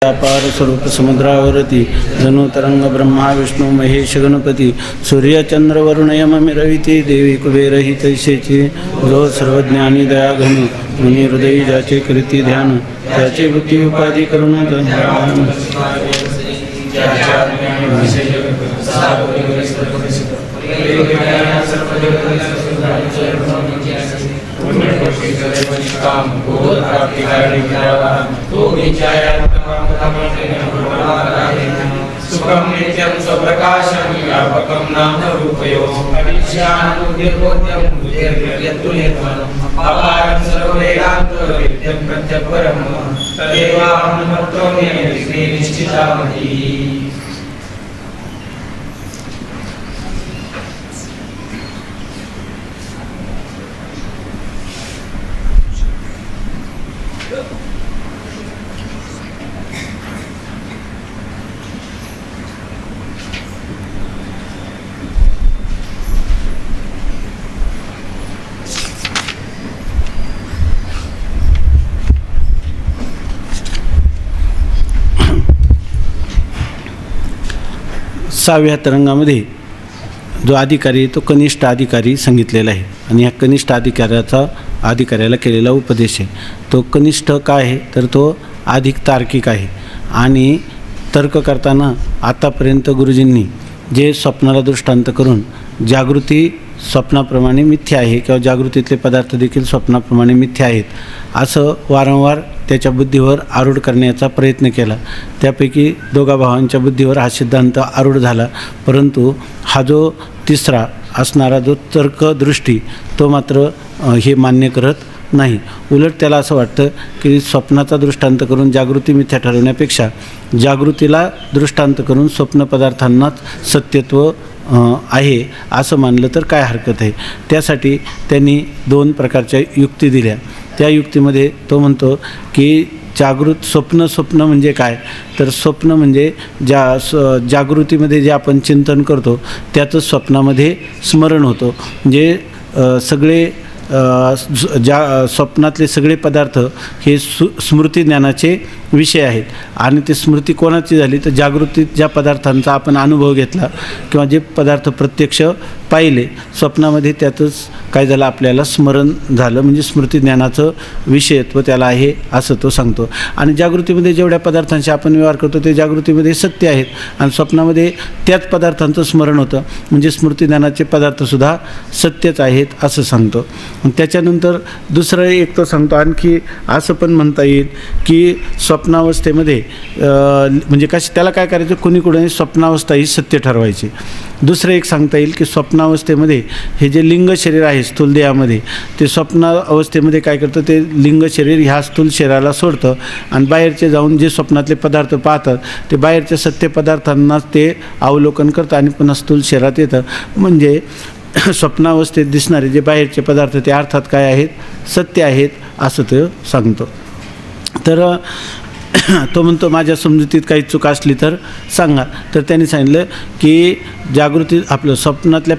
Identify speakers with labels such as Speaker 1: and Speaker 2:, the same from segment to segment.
Speaker 1: अपार स्वरूप समुद्रावरती जणू तरंग ब्रह्मा विष्णू महेश गणपती सूर्यचंद्र वरुण यम रविती देवी कुबेरही तैसेची जो सर्वज्ञानी दयाघन मुनी हृदयी ज्याचे कृती ध्यान त्याचे बुद्धी उपाधी करून
Speaker 2: सुखम नित्यं स्वप्रकाशं व्यापकं नाम रूपयोः अविद्यानामुद्यकोद्यं बुद्धिर्यत्तुनिर्मलम् अपारं सर्ववेदान्तविद्यं प्रत्यपरं तदेवाहं नमोऽस्मि श्रीनिश्चितामहि।
Speaker 1: सहाव्या तरंगामध्ये जो अधिकारी आहे तो कनिष्ठ अधिकारी सांगितलेला आहे आणि ह्या कनिष्ठ अधिकाऱ्याला केलेला उपदेश आहे। तो कनिष्ठ काय आहे तर तो अधिक तार्किक आहे आणि तर्क करताना आतापर्यंत गुरुजींनी जे स्वप्नाला दृष्टांत करून जागृती स्वप्नाप्रमाणे मिथ्या आहे किंवा जागृतीतले पदार्थ देखील स्वप्नाप्रमाणे मिथ्या आहेत असं वारंवार त्याच्या बुद्धीवर आरूढ करण्याचा प्रयत्न केला। त्यापैकी दोघा भावांच्या बुद्धीवर हा सिद्धांत आरूढ झाला, परंतु हा जो तिसरा असणारा जो तर्कदृष्टी तो मात्र हे मान्य करत नाही। उलट त्याला असं वाटतं की स्वप्नाचा दृष्टांत करून जागृती मिथ्या ठरवण्यापेक्षा जागृतीला दृष्टांत करून स्वप्न पदार्थांनाच सत्यत्व आहे असं मानलं तर काय हरकत आहे। त्यासाठी त्यांनी दोन प्रकारच्या युक्ती दिल्या। त्या युक्तीमध्ये तो म्हणतो की स्वप्न म्हणजे काय तर स्वप्न म्हणजे जागृतीमध्ये जे आपण चिंतन करतो त्याचं स्वप्नामध्ये स्मरण होतं। म्हणजे सगळे स्वप्नातले सगळे पदार्थ हे स्मृती ज्ञानाचे विषय आहेत आणि ते स्मृती कोणाची झाली तर जागृतीत ज्या पदार्थांचा आपण अनुभव घेतला किंवा जे पदार्थ प्रत्यक्ष पाहिले स्वप्नामध्ये त्यातच काय झालं आपल्याला स्मरण झालं, म्हणजे स्मृती ज्ञानाचं विषयत्व त्याला आहे असं तो सांगतो। आणि जागृतीमध्ये जेवढ्या पदार्थांशी आपण व्यवहार करतो ते जागृतीमध्ये सत्य आहेत आणि स्वप्नामध्ये त्याच पदार्थांचं स्मरण होतं, म्हणजे स्मृती ज्ञानाचे पदार्थसुद्धा सत्यच आहेत असं सांगतो। त्याच्यानंतर दुसरं एक तो सांगतो आणखी असं पण म्हणता येईल की स्वप्नावस्थेमध्ये म्हणजे त्याला काय करायचं कोणी स्वप्नावस्था ही सत्य ठरवायची। दुसरं एक सांगता येईल की स्वप्नावस्थेमध्ये हे जे लिंग शरीर आहे स्थूल देहामध्ये ते स्वप्नावस्थेमध्ये काय करतं ते लिंग शरीर ह्या स्थूल शरीराला सोडतं आणि बाहेरचे जाऊन जे स्वप्नातले पदार्थ पाहतात ते बाहेरच्या सत्य पदार्थांनाच ते अवलोकन करतं आणि पुन्हा स्थूल शरीरात येतं। म्हणजे स्वप्नावस्थेत दिसणारे जे बाहेरचे पदार्थ ते अर्थात काय आहेत सत्य आहेत असं ते सांगतो। तर तो म्हणतो माझ्या समजुतीत काही चूक असली तर सांगा। तर त्यांनी सांगितलं की जागृती आपलं स्वप्नातल्या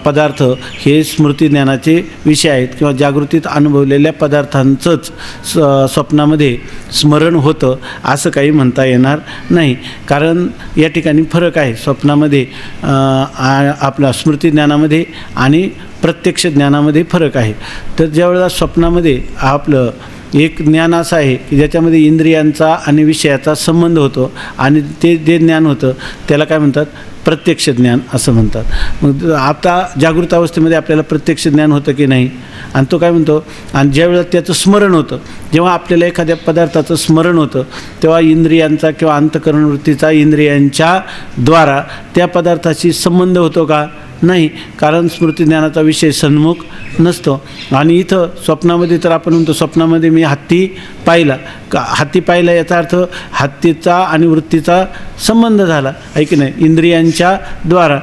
Speaker 1: पदार्थ हे स्मृती ज्ञानाचे विषय आहेत किंवा जागृतीत अनुभवलेल्या पदार्थांचंच स्वप्नामध्ये स्मरण होतं असं काही म्हणता येणार नाही, कारण या ठिकाणी फरक आहे स्वप्नामध्ये आपल्या स्मृती ज्ञानामध्ये आणि प्रत्यक्ष ज्ञानामध्ये फरक आहे। तर ज्यावेळेला स्वप्नामध्ये आपलं एक ज्ञान असं आहे की ज्याच्यामध्ये इंद्रियांचा आणि विषयाचा संबंध होतो आणि ते जे ज्ञान होतं त्याला काय म्हणतात प्रत्यक्ष ज्ञान असं म्हणतात। मग आता जागृत अवस्थेमध्ये आपल्याला प्रत्यक्ष ज्ञान होतं की नाही आणि तो काय म्हणतो आणि ज्यावेळेला त्याचं स्मरण होतं जेव्हा आपल्याला एखाद्या पदार्थाचं स्मरण होतं तेव्हा इंद्रियांचा किंवा अंतःकरण वृत्तीचा इंद्रियांच्या द्वारा त्या पदार्थाशी संबंध होतो का नाही, कारण स्मृती ज्ञानाचा विषय सन्मुख नसतो। आणि इथं स्वप्नामध्ये तर आपण म्हणतो स्वप्नामध्ये मी हत्ती पाहिला याचा अर्थ हत्तीचा आणि वृत्तीचा संबंध झाला आहे की नाही, इंद्रियांच्या द्वारा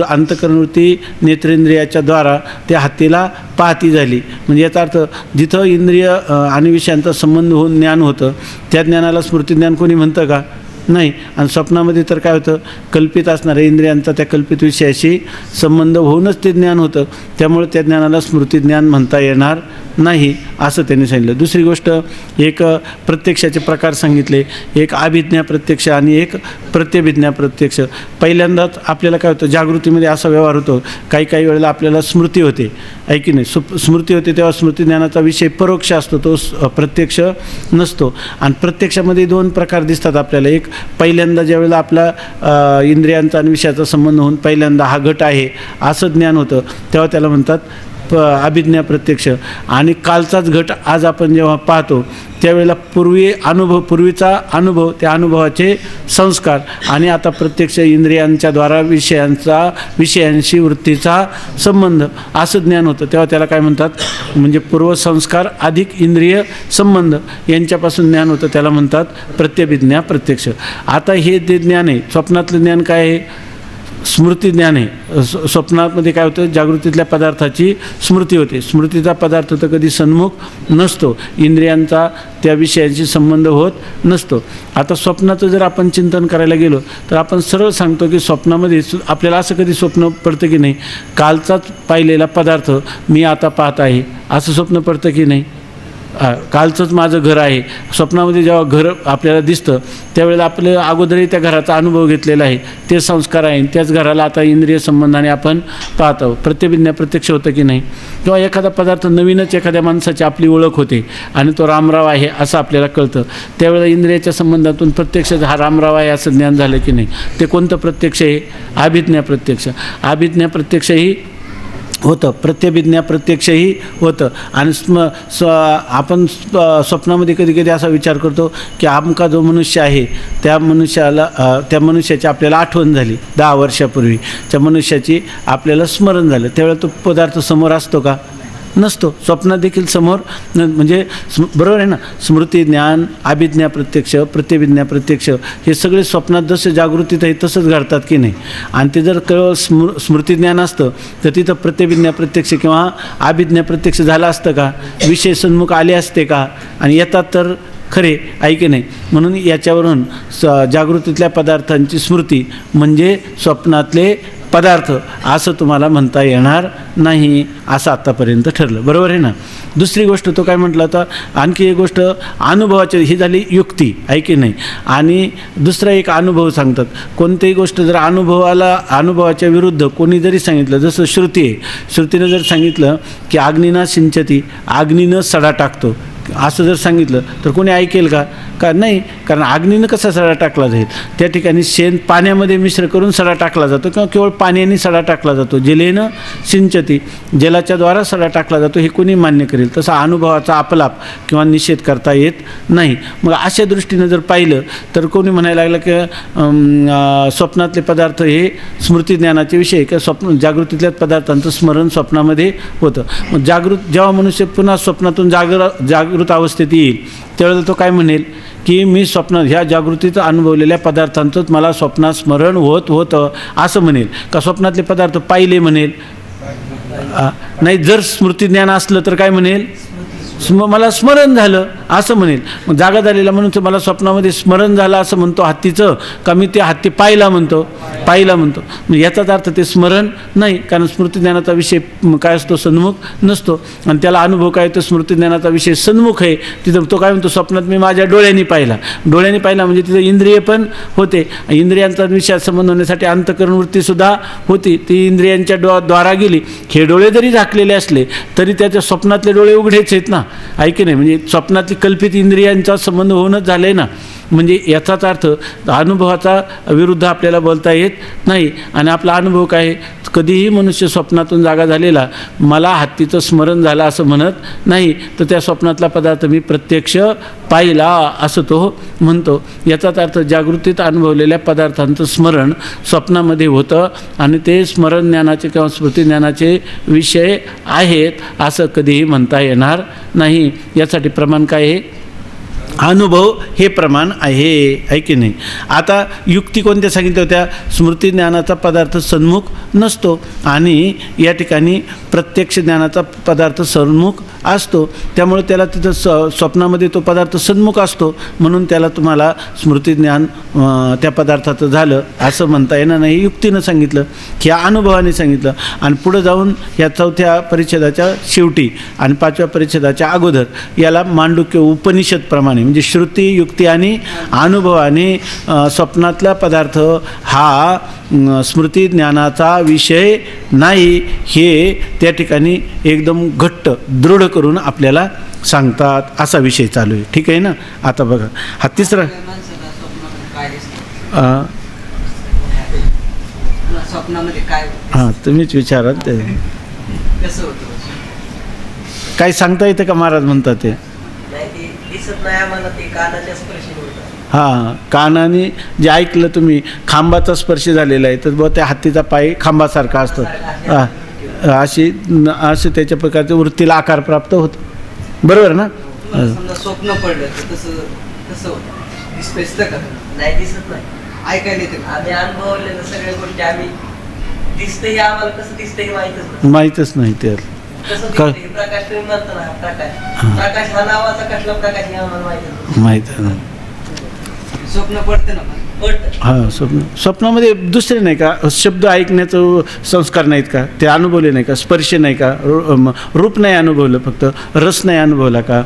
Speaker 1: अंतःकरण वृत्ती नेत्रेंद्रियाच्या द्वारा त्या हत्तीला पाहती झाली। म्हणजे याचा अर्थ जिथं इंद्रिय आणि विषयांचा संबंध होऊन ज्ञान होतं त्या ज्ञानाला स्मृती ज्ञान कोणी म्हणतं का नाही. आणि स्वप्नामध्ये तर काय होतं, कल्पित असणाऱ्या इंद्रियांचा त्या कल्पित विषयाशी संबंध होऊनच ते ज्ञान होतं. त्यामुळे त्या ज्ञानाला स्मृतिज्ञान म्हणता येणार नाही असं त्यांनी सांगितलं. दुसरी गोष्ट, एक प्रत्यक्षाचे प्रकार सांगितले, एक अभिज्ञा प्रत्यक्ष आणि एक प्रत्यभिज्ञा प्रत्यक्ष. पहिल्यांदाच आपल्याला काय होतं, जागृतीमध्ये असा व्यवहार होतो, काही काही वेळेला आपल्याला स्मृती होते, आहे की नाही. स्मृती होते तेव्हा स्मृतिज्ञानाचा विषय परोक्ष असतो, तो प्रत्यक्ष नसतो. आणि प्रत्यक्षामध्ये दोन प्रकार दिसतात आपल्याला. एक, पहिल्यांदा ज्यावेळेला आपला इंद्रियांचा आणि विषयाचा संबंध होऊन पहिल्यांदा हा घट आहे असं ज्ञान होतं, तेव्हा त्याला म्हणतात अभिज्ञा प्रत्यक्ष. आणि कालचाच घट आज आपण जेव्हा पाहतो त्यावेळेला पूर्वीचा अनुभव, त्या अनुभवाचे संस्कार आणि आता प्रत्यक्ष इंद्रियांच्याद्वारा विषयांशी वृत्तीचा संबंध असं ज्ञान होतं, तेव्हा त्याला काय म्हणतात, म्हणजे पूर्वसंस्कार अधिक इंद्रिय संबंध यांच्यापासून ज्ञान होतं, त्याला म्हणतात प्रत्यभिज्ञा प्रत्यक्ष. आता हे जे ज्ञान आहे, स्वप्नातलं ज्ञान काय आहे, स्मृती ज्ञान आहे. स्वप्नामध्ये काय होतं, जागृतीतल्या पदार्थाची स्मृती होते. स्मृतीचा पदार्थ तर कधी सन्मुख नसतो, इंद्रियांचा त्या विषयांशी संबंध होत नसतो. आता स्वप्नाचं जर आपण चिंतन करायला गेलो तर आपण सरळ सांगतो की स्वप्नामध्ये आपल्याला असं कधी स्वप्न पडतं की नाही, कालचाच पाहिलेला पदार्थ मी आता पाहत आहे असं स्वप्न पडतं की नाही. कालचंच माझं घर आहे. स्वप्नामध्ये जेव्हा घर आपल्याला दिसतं त्यावेळेला आपलं अगोदरही त्या घराचा अनुभव घेतलेला आहे, ते संस्कार आहे, त्याच घराला आता इंद्रिय संबंधाने आपण पाहतो. प्रत्यभिज्ञा प्रत्यक्ष होतं की नाही. किंवा एखादा पदार्थ नवीनच एखाद्या माणसाची आपली ओळख होते आणि तो रामराव आहे असं आपल्याला कळतं, त्यावेळेला इंद्रियाच्या संबंधातून प्रत्यक्ष हा रामराव आहे असं ज्ञान झालं की नाही. ते कोणतं प्रत्यक्ष आहे, अभिज्ञा प्रत्यक्ष. अभिज्ञा प्रत्यक्षही होतं, प्रत्यभिज्ञा प्रत्यक्षही होतं. आणि आपण स्वप्नामध्ये कधी कधी असा विचार करतो की आमका जो मनुष्य आहे त्या मनुष्याची आपल्याला आठवण झाली 10 वर्षापूर्वी, त्या मनुष्याची आपल्याला स्मरण झालं, त्यावेळेला तो पदार्थ समोर असतो का, नसतो. स्वप्नात देखील समोर म्हणजे बरोबर आहे ना. स्मृती ज्ञान, अभिज्ञा प्रत्यक्ष, प्रत्यभिज्ञा प्रत्यक्ष हे सगळे स्वप्नात जसे जागृतीत आहे तसंच घडतात की नाही. आणि ते जर केवळ स्मृतिज्ञान असतं तर तिथं प्रत्यभिज्ञा प्रत्यक्ष किंवा अभिज्ञा प्रत्यक्ष झालं असतं का, विषय सन्मुख आले असते का, आणि येतात तर खरे, आहे की नाही. म्हणून याच्यावरून जागृतीतल्या पदार्थांची स्मृती म्हणजे स्वप्नातले पदार्थ असं तुम्हाला म्हणता येणार नाही असं आत्तापर्यंत ठरलं, बरोबर आहे ना. दुसरी गोष्ट तो काय म्हटलं होता, आणखी एक गोष्ट अनुभवाची, ही झाली युक्ती, आहे की नाही. आणि दुसरा एक अनुभव सांगतात. कोणतीही गोष्ट जर अनुभवाच्या विरुद्ध कोणी जरी सांगितलं, जसं श्रुती आहे, श्रुतीनं जर सांगितलं की अग्निना सिंचती, अग्नीनं सडा टाकतो असं जर सांगितलं तर कोणी ऐकेल का, का नाही. कारण अग्नीनं कसा सडा टाकला जाईल, त्या ठिकाणी शेण पाण्यामध्ये मिश्र करून सडा टाकला जातो किंवा केवळ पाण्याने सडा टाकला जातो. जलेनं सिंचती, जलाच्या द्वारा सडा टाकला जातो, हे कोणी मान्य करेल. तसा अनुभवाचा आपलाप किंवा निषेध करता येत नाही. मग अशा दृष्टीनं जर पाहिलं तर कोणी म्हणायला लागलं की स्वप्नातले पदार्थ हे स्मृतिज्ञानाचे विषय किंवा जागृतीतल्या पदार्थांचं स्मरण स्वप्नामध्ये होतं. मग जेव्हा मनुष्य पुन्हा स्वप्नातून जागृत अवस्थेत येईल त्यावेळेला तो काय म्हणेल की मी स्वप्नात ह्या जागृतीचं अनुभवलेल्या पदार्थांचंच मला स्वप्नात स्मरण होतं असं म्हणेल का स्वप्नातले पदार्थ पाहिले म्हणेल. नाही, जर स्मृतिज्ञान असलं तर काय म्हणेल, मला स्मरण झालं असं म्हणेल. मग जागा झालेला म्हणून मला स्वप्नामध्ये स्मरण झालं असं म्हणतो हत्तीचं, का मी ते हत्ती पाहिला म्हणतो. मग याचाच अर्थ ते स्मरण नाही, कारण स्मृतिज्ञानाचा विषय काय असतो, सन्मुख नसतो. आणि त्याला अनुभव काय तो स्मृतिज्ञानाचा विषय सन्मुख आहे. तिथं तो काय म्हणतो, स्वप्नात मी माझ्या डोळ्यांनी पाहिला म्हणजे तिथं इंद्रिय पण होते. इंद्रियांचा विषयात संबंध होण्यासाठी अंतःकरण वृत्तीसुद्धा होती, ती इंद्रियांच्या द्वारा गेली. हे डोळे जरी झाकलेले असले तरी त्याच्या स्वप्नातले डोळे उघडेच आहेत ना, आहे की नाही. म्हणजे स्वप्नातली कल्पित इंद्रियांचा संबंध होऊनच झालं आहे ना. म्हणजे याचाच अर्थ अनुभवाचा विरुद्ध आपल्याला बोलता येत नाही. आणि आपला अनुभव काय, कधीही मनुष्य स्वप्नातून जागा झालेला मला हत्तीचं स्मरण झालं असं म्हणत नाही, तर त्या स्वप्नातला पदार्थ मी प्रत्यक्ष पाहिला असं तो म्हणतो. याचाच अर्थ जागृतीत अनुभवलेल्या पदार्थांचं स्मरण स्वप्नामध्ये होतं आणि ते स्मरण ज्ञानाचे किंवा स्मृती ज्ञानाचे विषय आहेत असं कधीही म्हणता येणार नाही. यासाठी प्रमाण काय आहे, अनुभव हे प्रमाण आहे की नाही. आता युक्ती कोणत्या सांगितल्या होत्या? स्मृती ज्ञानाचा पदार्थ सन्मुख नसतो आणि या ठिकाणी प्रत्यक्ष ज्ञानाचा पदार्थ सन्मुख असतो. त्यामुळे त्याला तिथं स्वप्नामध्ये तो पदार्थ सन्मुख असतो म्हणून त्याला तुम्हाला स्मृतीज्ञान त्या पदार्थाचं झालं असं म्हणता येणार नाही. युक्तीनं सांगितलं, ह्या अनुभवाने सांगितलं. आणि पुढं जाऊन ह्या 4थ्या परिच्छेदाच्या शेवटी आणि 5व्या परिच्छेदाच्या अगोदर याला मांडुक्य उपनिषदप्रमाणे म्हणजे श्रुती, युक्ती आणि अनुभवाने स्वप्नातला पदार्थ हा स्मृती ज्ञानाचा विषय नाही हे त्या ठिकाणी एकदम घट्ट दृढ करून आपल्याला सांगतात. असा विषय चालू आहे. ठीक आहे ना. आता बघा हा तिसरा
Speaker 3: स्वप्नामध्ये काय
Speaker 1: हां तुम्हीच विचाराल ते
Speaker 3: कसं होतं?
Speaker 1: काय सांगता येतं का महाराज म्हणतात ते?
Speaker 3: नाही ते दिसत नाही आम्हाला, ते कानाच्या स्पर्शी होतं.
Speaker 1: हां कानाने जे ऐकलं तुम्ही खांबाचा स्पर्श झालेला आहे तर बुवा त्या हत्तीचा पाय खांबासारखा असतो. असे त्याच्या प्रकारच्या वृत्तीला आकार प्राप्त होतो. बरोबर ना.
Speaker 3: तुम्हाला समजा स्वप्न पडलं तर कसं होतं? दिसतं का? नाही दिसत नाही. ऐकायला येतं. आम्ही अनुभवलेलं सगळ्या गोष्टी आम्ही दिसतं हे आम्हाला कसं दिसतं हे
Speaker 1: माहीतच नाही ते.
Speaker 3: कसं दिसतं हे प्रकाश तुम्ही म्हणता ना प्रकाश हा नावाचा कसला प्रकाश हे आम्हाला
Speaker 1: माहीत नाही.
Speaker 3: स्वप्न पडतं ना पडतं.
Speaker 1: हां स्वप्नामध्ये दुसरे नाही का शब्द ऐकण्याचं संस्कार नाहीत का? ते अनुभवले नाही का? स्पर्श नाही का? रूप नाही अनुभवलं, फक्त रस नाही अनुभवला का?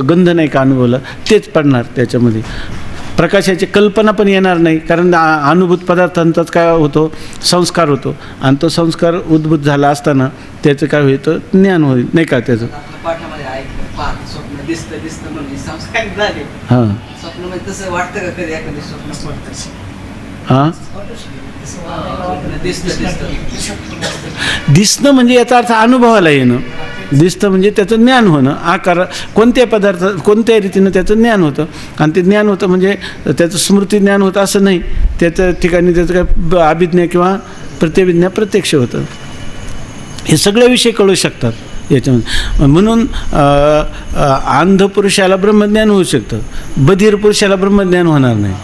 Speaker 1: गंध नाही का अनुभवला? तेच पडणार त्याच्यामध्ये. प्रकाशाची कल्पना पण येणार नाही कारण अनुभूत पदार्थांचाच काय होतो? संस्कार होतो आणि तो संस्कार उद्भूत झाला असताना त्याचं काय होतं? ज्ञान होईल नाही का त्याचं.
Speaker 3: पाठामध्ये ऐकलं स्वप्न दिसतं म्हणजे संस्कार झाले.
Speaker 1: हां
Speaker 3: स्वप्नामध्ये तसं वाटतं का कधी एखादं स्वप्न पडतं?
Speaker 1: हां दिसणं म्हणजे याचा अर्थ अनुभवाला येणं. दिसतं म्हणजे त्याचं ज्ञान होणं. आकार कोणत्या पदार्थ कोणत्या रीतीनं त्याचं ज्ञान होतं आणि ते ज्ञान होतं म्हणजे त्याचं स्मृती ज्ञान होतं असं नाही. त्याच्या ठिकाणी त्याचं काय अभिज्ञा किंवा प्रत्यभिज्ञा प्रत्यक्ष होतं. हे सगळे विषय कळू शकतात याच्यामध्ये. म्हणून अंध पुरुषाला ब्रह्मज्ञान होऊ शकतं, बधिर पुरुषाला ब्रह्मज्ञान होणार नाही.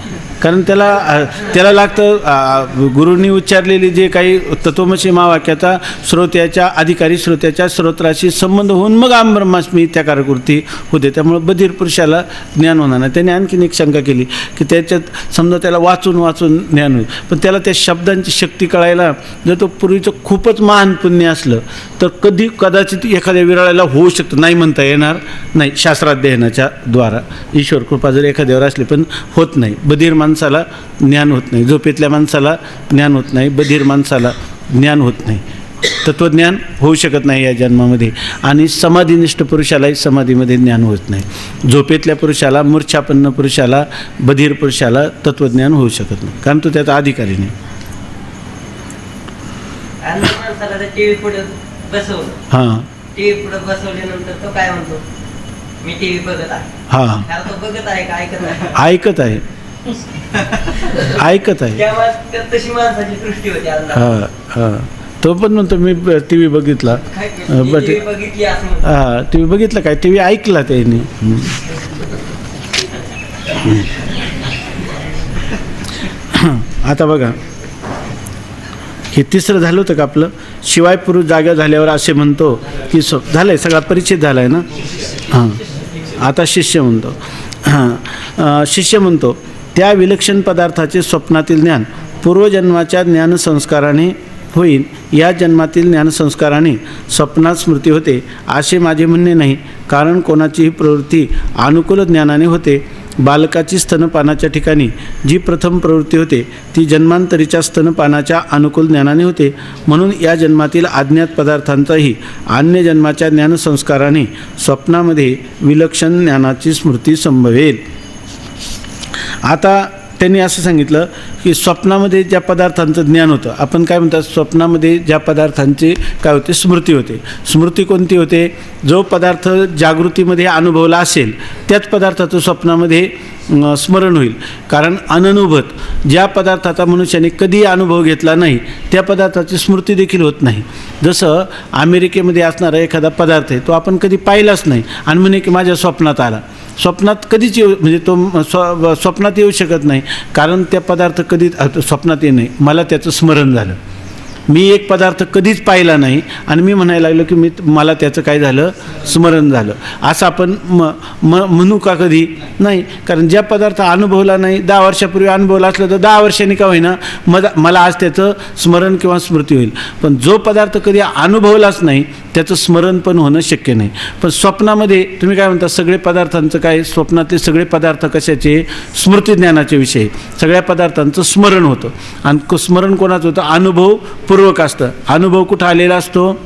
Speaker 1: कारण त्याला लागतं गुरूंनी उच्चारलेली जे काही तत्वमसी महावाक्याचा श्रोत्याच्या अधिकारी श्रोत्याच्या श्रोत्राशी संबंध होऊन मग आम ब्रह्मास्मी इत्याकारकृती होते. त्यामुळं बधिर पुरुषाला ज्ञान होणार नाही. त्याने आणखीन एक शंका केली की त्याच्यात समजा त्याला वाचून ज्ञान होईल पण त्याला त्या शब्दांची शक्ती कळायला जर तो पूर्वीचं खूपच महान पुण्य असलं तर कदाचित एखाद्या विरळाला होऊ शकतं. नाही म्हणता येणार नाही शास्त्राध्ययनाच्या द्वारा. ईश्वर कृपा जर एखाद्यावर असली पण होत नाही. बधिर माणसाला ज्ञान होत नाही, झोपेतल्या माणसाला ज्ञान होत नाही, बधिर माणसाला ज्ञान होत नाही, तत्त्वज्ञान होऊ शकत नाही या जन्मामध्ये. आणि समाधीनिष्ठ पुरुषालाही समाधीमध्ये ज्ञान होत नाही. झोपेतल्या पुरुषाला, मूर्छापन्न पुरुषाला, बधिर पुरुषाला तत्त्वज्ञान होऊ शकत नाही कारण तो त्याचा अधिकारी नाही.
Speaker 3: टीव्ही पुढे बसवलं,
Speaker 1: हां
Speaker 3: टीव्ही पुढे बसवल्यानंतर तो काय म्हणतो? मी टीव्ही बघत आहे.
Speaker 1: हां
Speaker 3: तो बघत आहे का ऐकत आहे?
Speaker 1: ऐकत आहे.
Speaker 3: तशी माणसाची दृष्टी होती.
Speaker 1: हां तो पण म्हणतो मी टी व्ही बघितला.
Speaker 3: बघितली असं
Speaker 1: हां टी व्ही बघितला काय? टी व्ही ऐकला त्याने. आता बघा हे तिसरं झालं होतं का आपलं? शिवाय पुरुष जागा झाल्यावर असे म्हणतो की झालं आहे, सगळा परिचित झाला आहे ना. हां आता शिष्य म्हणतो. हां शिष्य म्हणतो त्या विलक्षण पदार्थाचे स्वप्नातील ज्ञान पूर्वजन्माच्या ज्ञानसंस्काराने होईल. या जन्मातील ज्ञानसंस्काराने स्वप्नात स्मृती होते असे माझे म्हणणे नाही. कारण कोणाचीही प्रवृत्ती अनुकूल ज्ञानाने होते. बालकाची स्तनपानाच्या ठिकाणी जी प्रथम प्रवृत्ती होते ती जन्मांतरीच्या स्तनपानाच्या अनुकूल ज्ञानाने होते. म्हणून या जन्मातील अज्ञात पदार्थांचाही अन्य जन्माच्या ज्ञानसंस्काराने स्वप्नामध्ये विलक्षण ज्ञानाची स्मृती संभवेल. आता त्यांनी असं सांगितलं की स्वप्नामध्ये ज्या पदार्थांचं ज्ञान होतं, आपण काय म्हणतात स्वप्नामध्ये ज्या पदार्थांची काय होते? स्मृती होते. स्मृती कोणती होते? जो पदार्थ जागृतीमध्ये अनुभवला असेल त्याच पदार्थाचं स्वप्नामध्ये स्मरण होईल. कारण अननुभूत ज्या पदार्थाचा मनुष्याने कधी अनुभव घेतला नाही त्या पदार्थाची स्मृती देखील होत नाही. जसं अमेरिकेमध्ये असणारा एखादा पदार्थ आहे तो आपण कधी पाहिलाच नाही आणि म्हणे की माझ्या स्वप्नात आला. स्वप्नात कधीच म्हणजे तो स्वप्नात येऊ शकत नाही, कारण त्या पदार्थ कधीच स्वप्नात येत नाही. मला त्याचं स्मरण झालं, मी एक पदार्थ कधीच पाहिला नाही आणि मी म्हणायला लागलो की मला त्याचं काय झालं, स्मरण झालं. असं आपण म्हणू का कधी? नाही, कारण ज्या पदार्थ अनुभवला नाही, 10 वर्षापूर्वी अनुभवला असलं तर 10 वर्षांनी का होईना मला आज त्याचं स्मरण किंवा स्मृती होईल. पण जो पदार्थ कधी अनुभवलाच नाही त्याचं स्मरण पण होणं शक्य नाही. पण स्वप्नामध्ये तुम्ही काय म्हणता, सगळे पदार्थांचं काय, स्वप्नातले सगळे पदार्थ कशाचे, स्मृती ज्ञानाचे विषय, सगळ्या पदार्थांचं स्मरण होतं. आणि स्मरण कोणाचं होतं, अनुभवपूर्वक असतं. अनुभव कुठं आलेला असतो,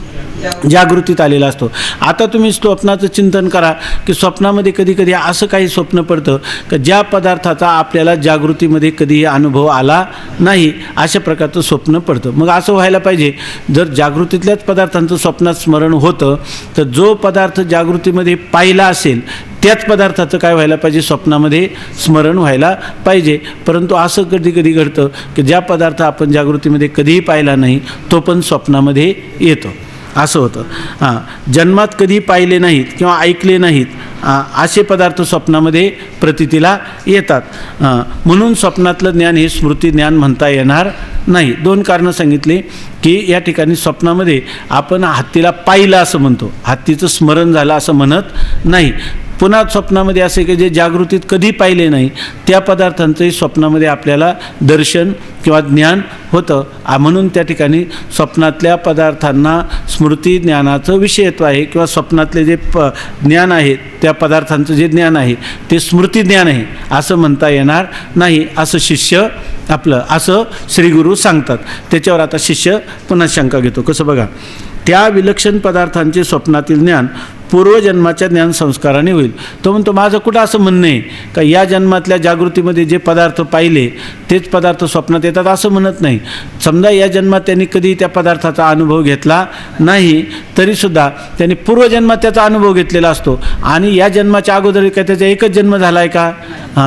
Speaker 1: जागृतीत आलेला असतो. आता तुम्ही स्वप्नाचं चिंतन करा की स्वप्नामध्ये कधी कधी असं काही स्वप्न पडतं की ज्या पदार्थाचा आपल्याला जागृतीमध्ये कधीही अनुभव आला नाही, अशा प्रकारचं स्वप्न पडतं. मग असं व्हायला पाहिजे, जर जागृतीतल्याच पदार्थांचं स्वप्नात स्मरण होतं तर जो पदार्थ जागृतीमध्ये पाहिला असेल त्याच पदार्थाचं काय व्हायला पाहिजे, स्वप्नामध्ये स्मरण व्हायला पाहिजे. परंतु असं कधी कधी घडतं की ज्या पदार्थ आपण जागृतीमध्ये कधीही पाहिला नाही तो पण स्वप्नामध्ये येतो, असं होतं. जन्मात कधी पाहिले नाहीत किंवा ऐकले नाहीत असे पदार्थ स्वप्नामध्ये प्रतीतीला येतात. म्हणून स्वप्नातलं ज्ञान हे स्मृती ज्ञान म्हणता येणार नाही. 2 कारणं सांगितली की या ठिकाणी स्वप्नामध्ये आपण हत्तीला पाहिलं असं म्हणतो, हत्तीचं स्मरण झालं असं म्हणत नाही. पुन्हा स्वप्नामध्ये असे की जे जागृतीत कधी पाहिले नाही त्या पदार्थांचंही स्वप्नामध्ये आपल्याला दर्शन किंवा ज्ञान होतं. म्हणून त्या ठिकाणी स्वप्नातल्या पदार्थांना स्मृती ज्ञानाचं विषयत्व आहे किंवा स्वप्नातले जे ज्ञान आहे त्या पदार्थांचं जे ज्ञान आहे ते स्मृती ज्ञान आहे असं म्हणता येणार नाही, असं शिष्य आपलं असं श्रीगुरू सांगतात. त्याच्यावर आता शिष्य पुन्हा शंका घेतो. कसं बघा, त्या विलक्षण पदार्थांचे स्वप्नातील ज्ञान पूर्वजन्माच्या ज्ञान संस्काराने होईल. तो म्हणतो माझं कुठं असं म्हणणं आहे का या जन्मातल्या जागृतीमध्ये जे पदार्थ पाहिले तेच पदार्थ स्वप्नात येतात असं म्हणत नाही. समजा या जन्मात त्यांनी कधी त्या पदार्थाचा अनुभव घेतला नाही तरीसुद्धा त्यांनी पूर्वजन्मात त्याचा अनुभव घेतलेला असतो. आणि या जन्माच्या अगोदर काय त्याचा एकच जन्म झाला आहे का?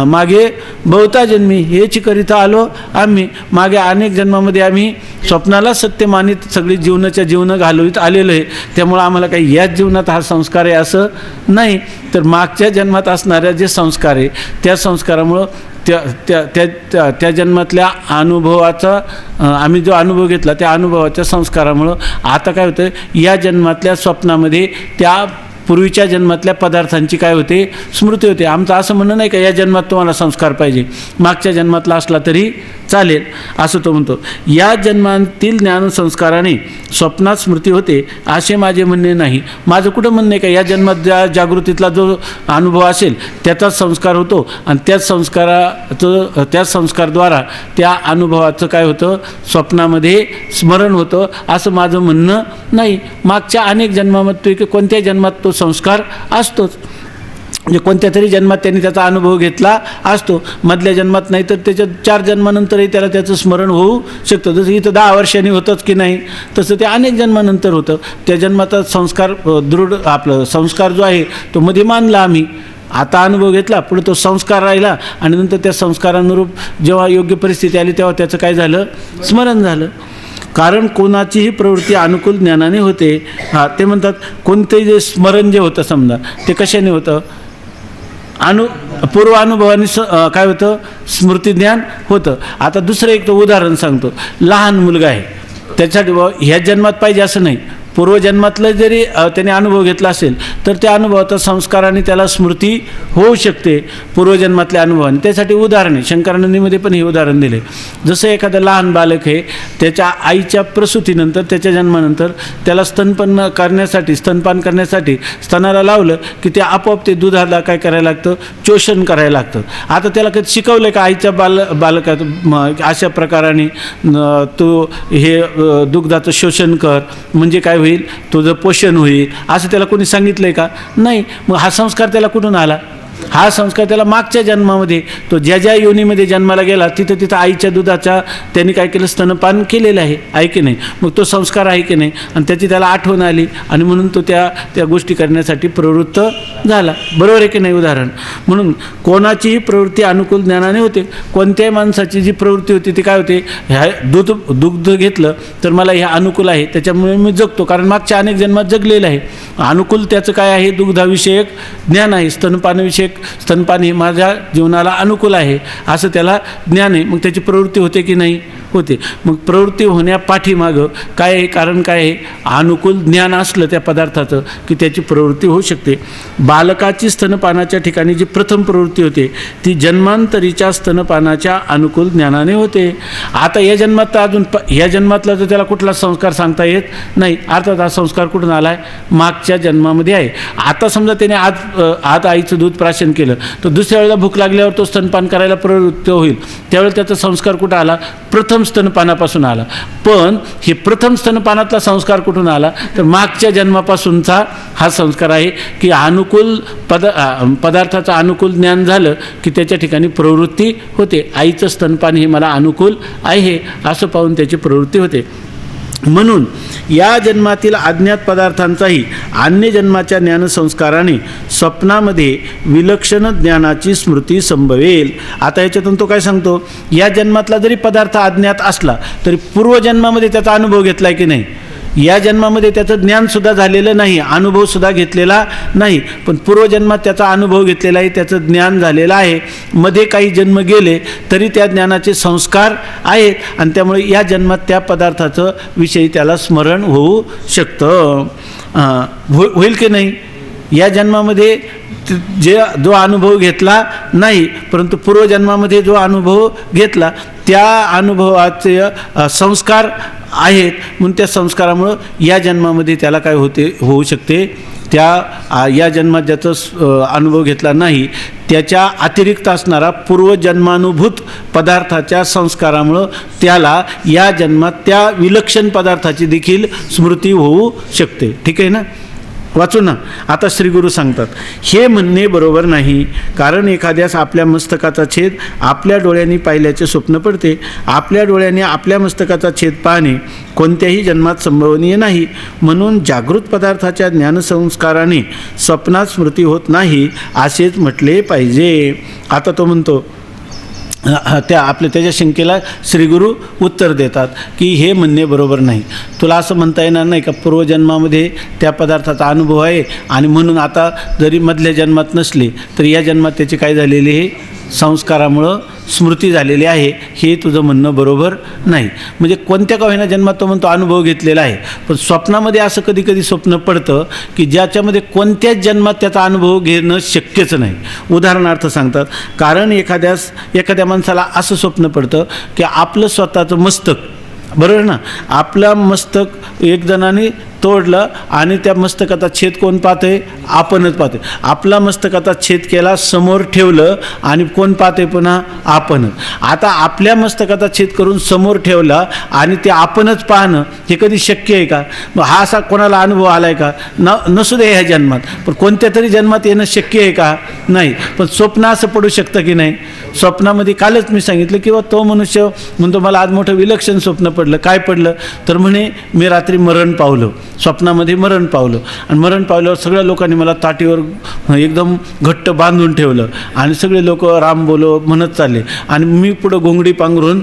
Speaker 1: मागे बहुता जन्मी हेच करिता आलो आम्ही, मागे अनेक जन्मामध्ये आम्ही स्वप्नाला सत्य मानित सगळी जीवन घालवीत आलेलो आहे. त्यामुळं आम्हाला काही याच जीवनात हा संस्कार आहे असं नाही, तर मागच्या जन्मात असणाऱ्या जे संस्कार आहे त्या संस्कारामुळं त्या जन्मातल्या अनुभवाचा आम्ही जो अनुभव घेतला त्या अनुभवाच्या संस्कारामुळं आता काय होतं, या जन्मातल्या स्वप्नामध्ये त्या पूर्वीच्या जन्मातल्या पदार्थांची काय होते, स्मृती होते. आमचं असं म्हणणं नाही का या जन्मात तुम्हाला संस्कार पाहिजे, मागच्या जन्मातला असला तरी चालेल असं तो म्हणतो. या जन्मातील ज्ञानसंस्काराने स्वप्नात स्मृती होते असे माझे म्हणणे नाही. माझं कुठं म्हणणं आहे का या जन्मात ज्या जागृतीतला जो अनुभव असेल त्याचाच संस्कार होतो आणि त्याच संस्कारद्वारा त्या अनुभवाचं काय होतं, स्वप्नामध्ये स्मरण होतं असं माझं म्हणणं नाही. मागच्या अनेक जन्मामध्ये कोणत्याही जन्मात तो संस्कार असतोच, म्हणजे कोणत्या तरी जन्मात त्यांनी त्याचा अनुभव घेतला असतो. मधल्या जन्मात नाही तर त्याच्या 4 जन्मानंतरही त्याला त्याचं स्मरण होऊ शकतं. जसं इथं 10 वर्षांनी होतंच की नाही तसं ते अनेक जन्मानंतर होतं. त्या जन्माचा संस्कार आपलं संस्कार जो आहे तो मध्ये मानला आम्ही, आता अनुभव घेतला, पुढे तो संस्कार राहिला आणि नंतर त्या संस्कारानुरूप जेव्हा योग्य परिस्थिती आली तेव्हा त्याचं काय झालं, स्मरण झालं. कारण कोणाचीही प्रवृत्ती अनुकूल ज्ञानाने होते. ते म्हणतात कोणतेही जे स्मरण जे होतं समजा ते कशाने होतं, पूर्व अनुभवाने काय होतं, स्मृती ज्ञान होतं. आता दुसरं एक तो उदाहरण सांगतो. लहान मुलगा आहे, त्याच्यासाठी ह्या जन्मात पाहिजे असं नाही, पूर्वजन्मातलं जरी त्याने अनुभव घेतला असेल तर त्या अनुभवाचा संस्काराने त्याला स्मृती होऊ शकते पूर्वजन्मातल्या अनुभवाने. त्यासाठी उदाहरणे शंकरानंदीमध्ये पण हे उदाहरण दिले. जसं एखादं लहान बालक आहे, त्याच्या आईच्या प्रसूतीनंतर त्याच्या जन्मानंतर त्याला स्तनपान करण्यासाठी स्तनाला लावलं की ते आपोआप ते दुधाला काय करायला लागतं, चोषण करायला लागतं. आता त्याला कधी शिकवलं का आईच्या बालकात अशा प्रकाराने तू हे दुग्धाचं शोषण कर म्हणजे काय होईल, तुझं पोषण होईल असं त्याला कोणी सांगितलंय का? नाही. मग हा संस्कार त्याला कुठून आला? हा संस्कार त्याला मागच्या जन्मामध्ये तो ज्या योनीमध्ये जन्माला गेला तिथं आईच्या दुधाचा त्यांनी काय केलं, स्तनपान केलेलं आहे की नाही. मग तो संस्कार आहे की नाही आणि त्याची त्याला आठवण आली आणि म्हणून तो त्या गोष्टी करण्यासाठी प्रवृत्त झाला. बरोबर आहे की नाही उदाहरण. म्हणून कोणाचीही प्रवृत्ती अनुकूल ज्ञानाने होते. कोणत्याही माणसाची जी प्रवृत्ती होती ती काय होते, ह्या दुग्ध घेतलं तर मला हे अनुकूल आहे त्याच्यामुळे मी जगतो, कारण मागच्या अनेक जन्मात जगलेलं आहे अनुकूल त्याचं काय आहे, दुग्धाविषयक ज्ञान आहे, स्तनपान हे माझ्या जीवनाला अनुकूल आहे असं त्याला ज्ञान आहे. मग त्याची प्रवृत्ती होते की नाही, होते. मग प्रवृत्ती होण्यापाठीमागं काय आहे, कारण काय आहे, अनुकूल ज्ञान असलं त्या पदार्थाचं की त्याची प्रवृत्ती होऊ शकते. बालकाची स्तनपानाच्या ठिकाणी जी प्रथम प्रवृत्ती होते ती जन्मांतरीच्या स्तनपानाच्या अनुकूल ज्ञानाने होते. आता या जन्मात तर अजून या जन्मातला तर त्याला कुठला संस्कार सांगता येत नाही. अर्थात हा संस्कार कुठून आला आहे, मागच्या जन्मामध्ये आहे. आता समजा त्याने आज आईचं दूध प्राशन केलं तर दुसऱ्या वेळेला भूक लागल्यावर तो स्तनपान करायला प्रवृत्त होईल. त्यावेळेला त्याचा संस्कार कुठं आला, प्रथम स्तनपानापासून आला. पण हे प्रथम स्तनपानातला संस्कार कुठून आला तर मागच्या जन्मापासूनचा हा संस्कार आहे की अनुकूल पदार्थाचं अनुकूल ज्ञान झालं की त्याच्या ठिकाणी प्रवृत्ती होते. आईचं स्तनपान हे मला अनुकूल आहे असं पाहून त्याची प्रवृत्ती होते. म्हणून या जन्मातील अज्ञात पदार्थांचाही अन्य जन्माच्या ज्ञानसंस्काराने स्वप्नामध्ये विलक्षण ज्ञानाची स्मृती संभवेल. आता याच्यातून तो काय सांगतो, या जन्मातला जरी पदार्थ अज्ञात असला तरी पूर्वजन्मामध्ये त्याचा अनुभव घेतला आहे की नाही. या जन्मामध्ये त्याचं ज्ञानसुद्धा झालेलं नाही, अनुभवसुद्धा घेतलेला नाही, पण पूर्वजन्मात त्याचा अनुभव घेतलेला आहे, त्याचं ज्ञान झालेलं आहे. मध्ये काही जन्म गेले तरी त्या ज्ञानाचे संस्कार आहेत आणि त्यामुळे या जन्मात त्या पदार्थाचं विषयी त्याला स्मरण होऊ शकतं. होईल की नाही. या जन्मामध्ये जो अनुभव घेतला नाही परंतु पूर्वजन्मामध्ये जो अनुभव घेतला त्या अनुभवाचे संस्कार आहेत, म्हणून त्या संस्कारामुळं या जन्मामध्ये त्याला काय होऊ शकते, या जन्मात ज्याचा अनुभव घेतला नाही त्याच्या अतिरिक्त असणारा पूर्वजन्मानुभूत पदार्थाच्या संस्कारामुळं त्याला या जन्मात त्या विलक्षण पदार्थाची देखील स्मृती होऊ शकते. ठीक आहे ना. वाचू ना. आता श्रीगुरू सांगतात, हे म्हणणे बरोबर नाही. कारण एखाद्यास आपल्या मस्तकाचा छेद आपल्या डोळ्यांनी पाहिल्याचे स्वप्न पडते. आपल्या डोळ्यांनी आपल्या मस्तकाचा छेद पाहणे कोणत्याही जन्मात संभवनीय नाही. म्हणून जागृत पदार्थाच्या ज्ञानसंस्काराने स्वप्नात स्मृती होत नाही असेच म्हटले पाहिजे. आता तो म्हणतो त्याच्या शंकेला श्रीगुरू उत्तर देतात की हे म्हणणे बरोबर नाही. तुला असं म्हणता येणार नाही का पूर्वजन्मामध्ये त्या पदार्थाचा अनुभव आहे आणि म्हणून आता जरी मधल्या जन्मात नसले तरी या जन्मात त्याची काय झालेली आहे, संस्कारामुळं स्मृती झालेली आहे. हे तुझं म्हणणं बरोबर नाही. म्हणजे कोणत्या का होईना जन्मात तो म्हणतो अनुभव घेतलेला आहे, पण स्वप्नामध्ये असं कधी कधी स्वप्न पडतं की ज्याच्यामध्ये कोणत्याच जन्मात त्याचा अनुभव घेणं शक्यच नाही. उदाहरणार्थ सांगतात, कारण एखाद्या माणसाला असं स्वप्न पडतं की आपलं स्वतःचं मस्तक, बरोबर ना, आपलं मस्तक एक जणाने तोडलं आणि त्या मस्तकाचा छेद कोण पाहते, आपणच पाहते. आपला मस्तकाचा छेद केला, समोर ठेवलं आणि कोण पाहते पुन्हा, आपणच. आता आपल्या मस्तकाचा छेद करून समोर ठेवला आणि ते आपणच पाहणं हे कधी शक्य आहे का. हा असा कोणाला अनुभव आला आहे का, नसू दे ह्या जन्मात, पण कोणत्या तरी जन्मात येणं शक्य आहे का, नाही. पण स्वप्न असं पडू शकतं की नाही. स्वप्नामध्ये कालच मी सांगितलं किंवा तो मनुष्य म्हणतो मला आज मोठं विलक्षण स्वप्न पडलं. काय पडलं तर म्हणे मी रात्री मरण पावलं, स्वप्नामध्ये मरण पावलं आणि मरण पावल्यावर सगळ्या लोकांनी मला ताटीवर एकदम घट्ट बांधून ठेवलं आणि सगळे लोक राम बोलो म्हणत चालले आणि मी पुढं घोंगडी पांघरून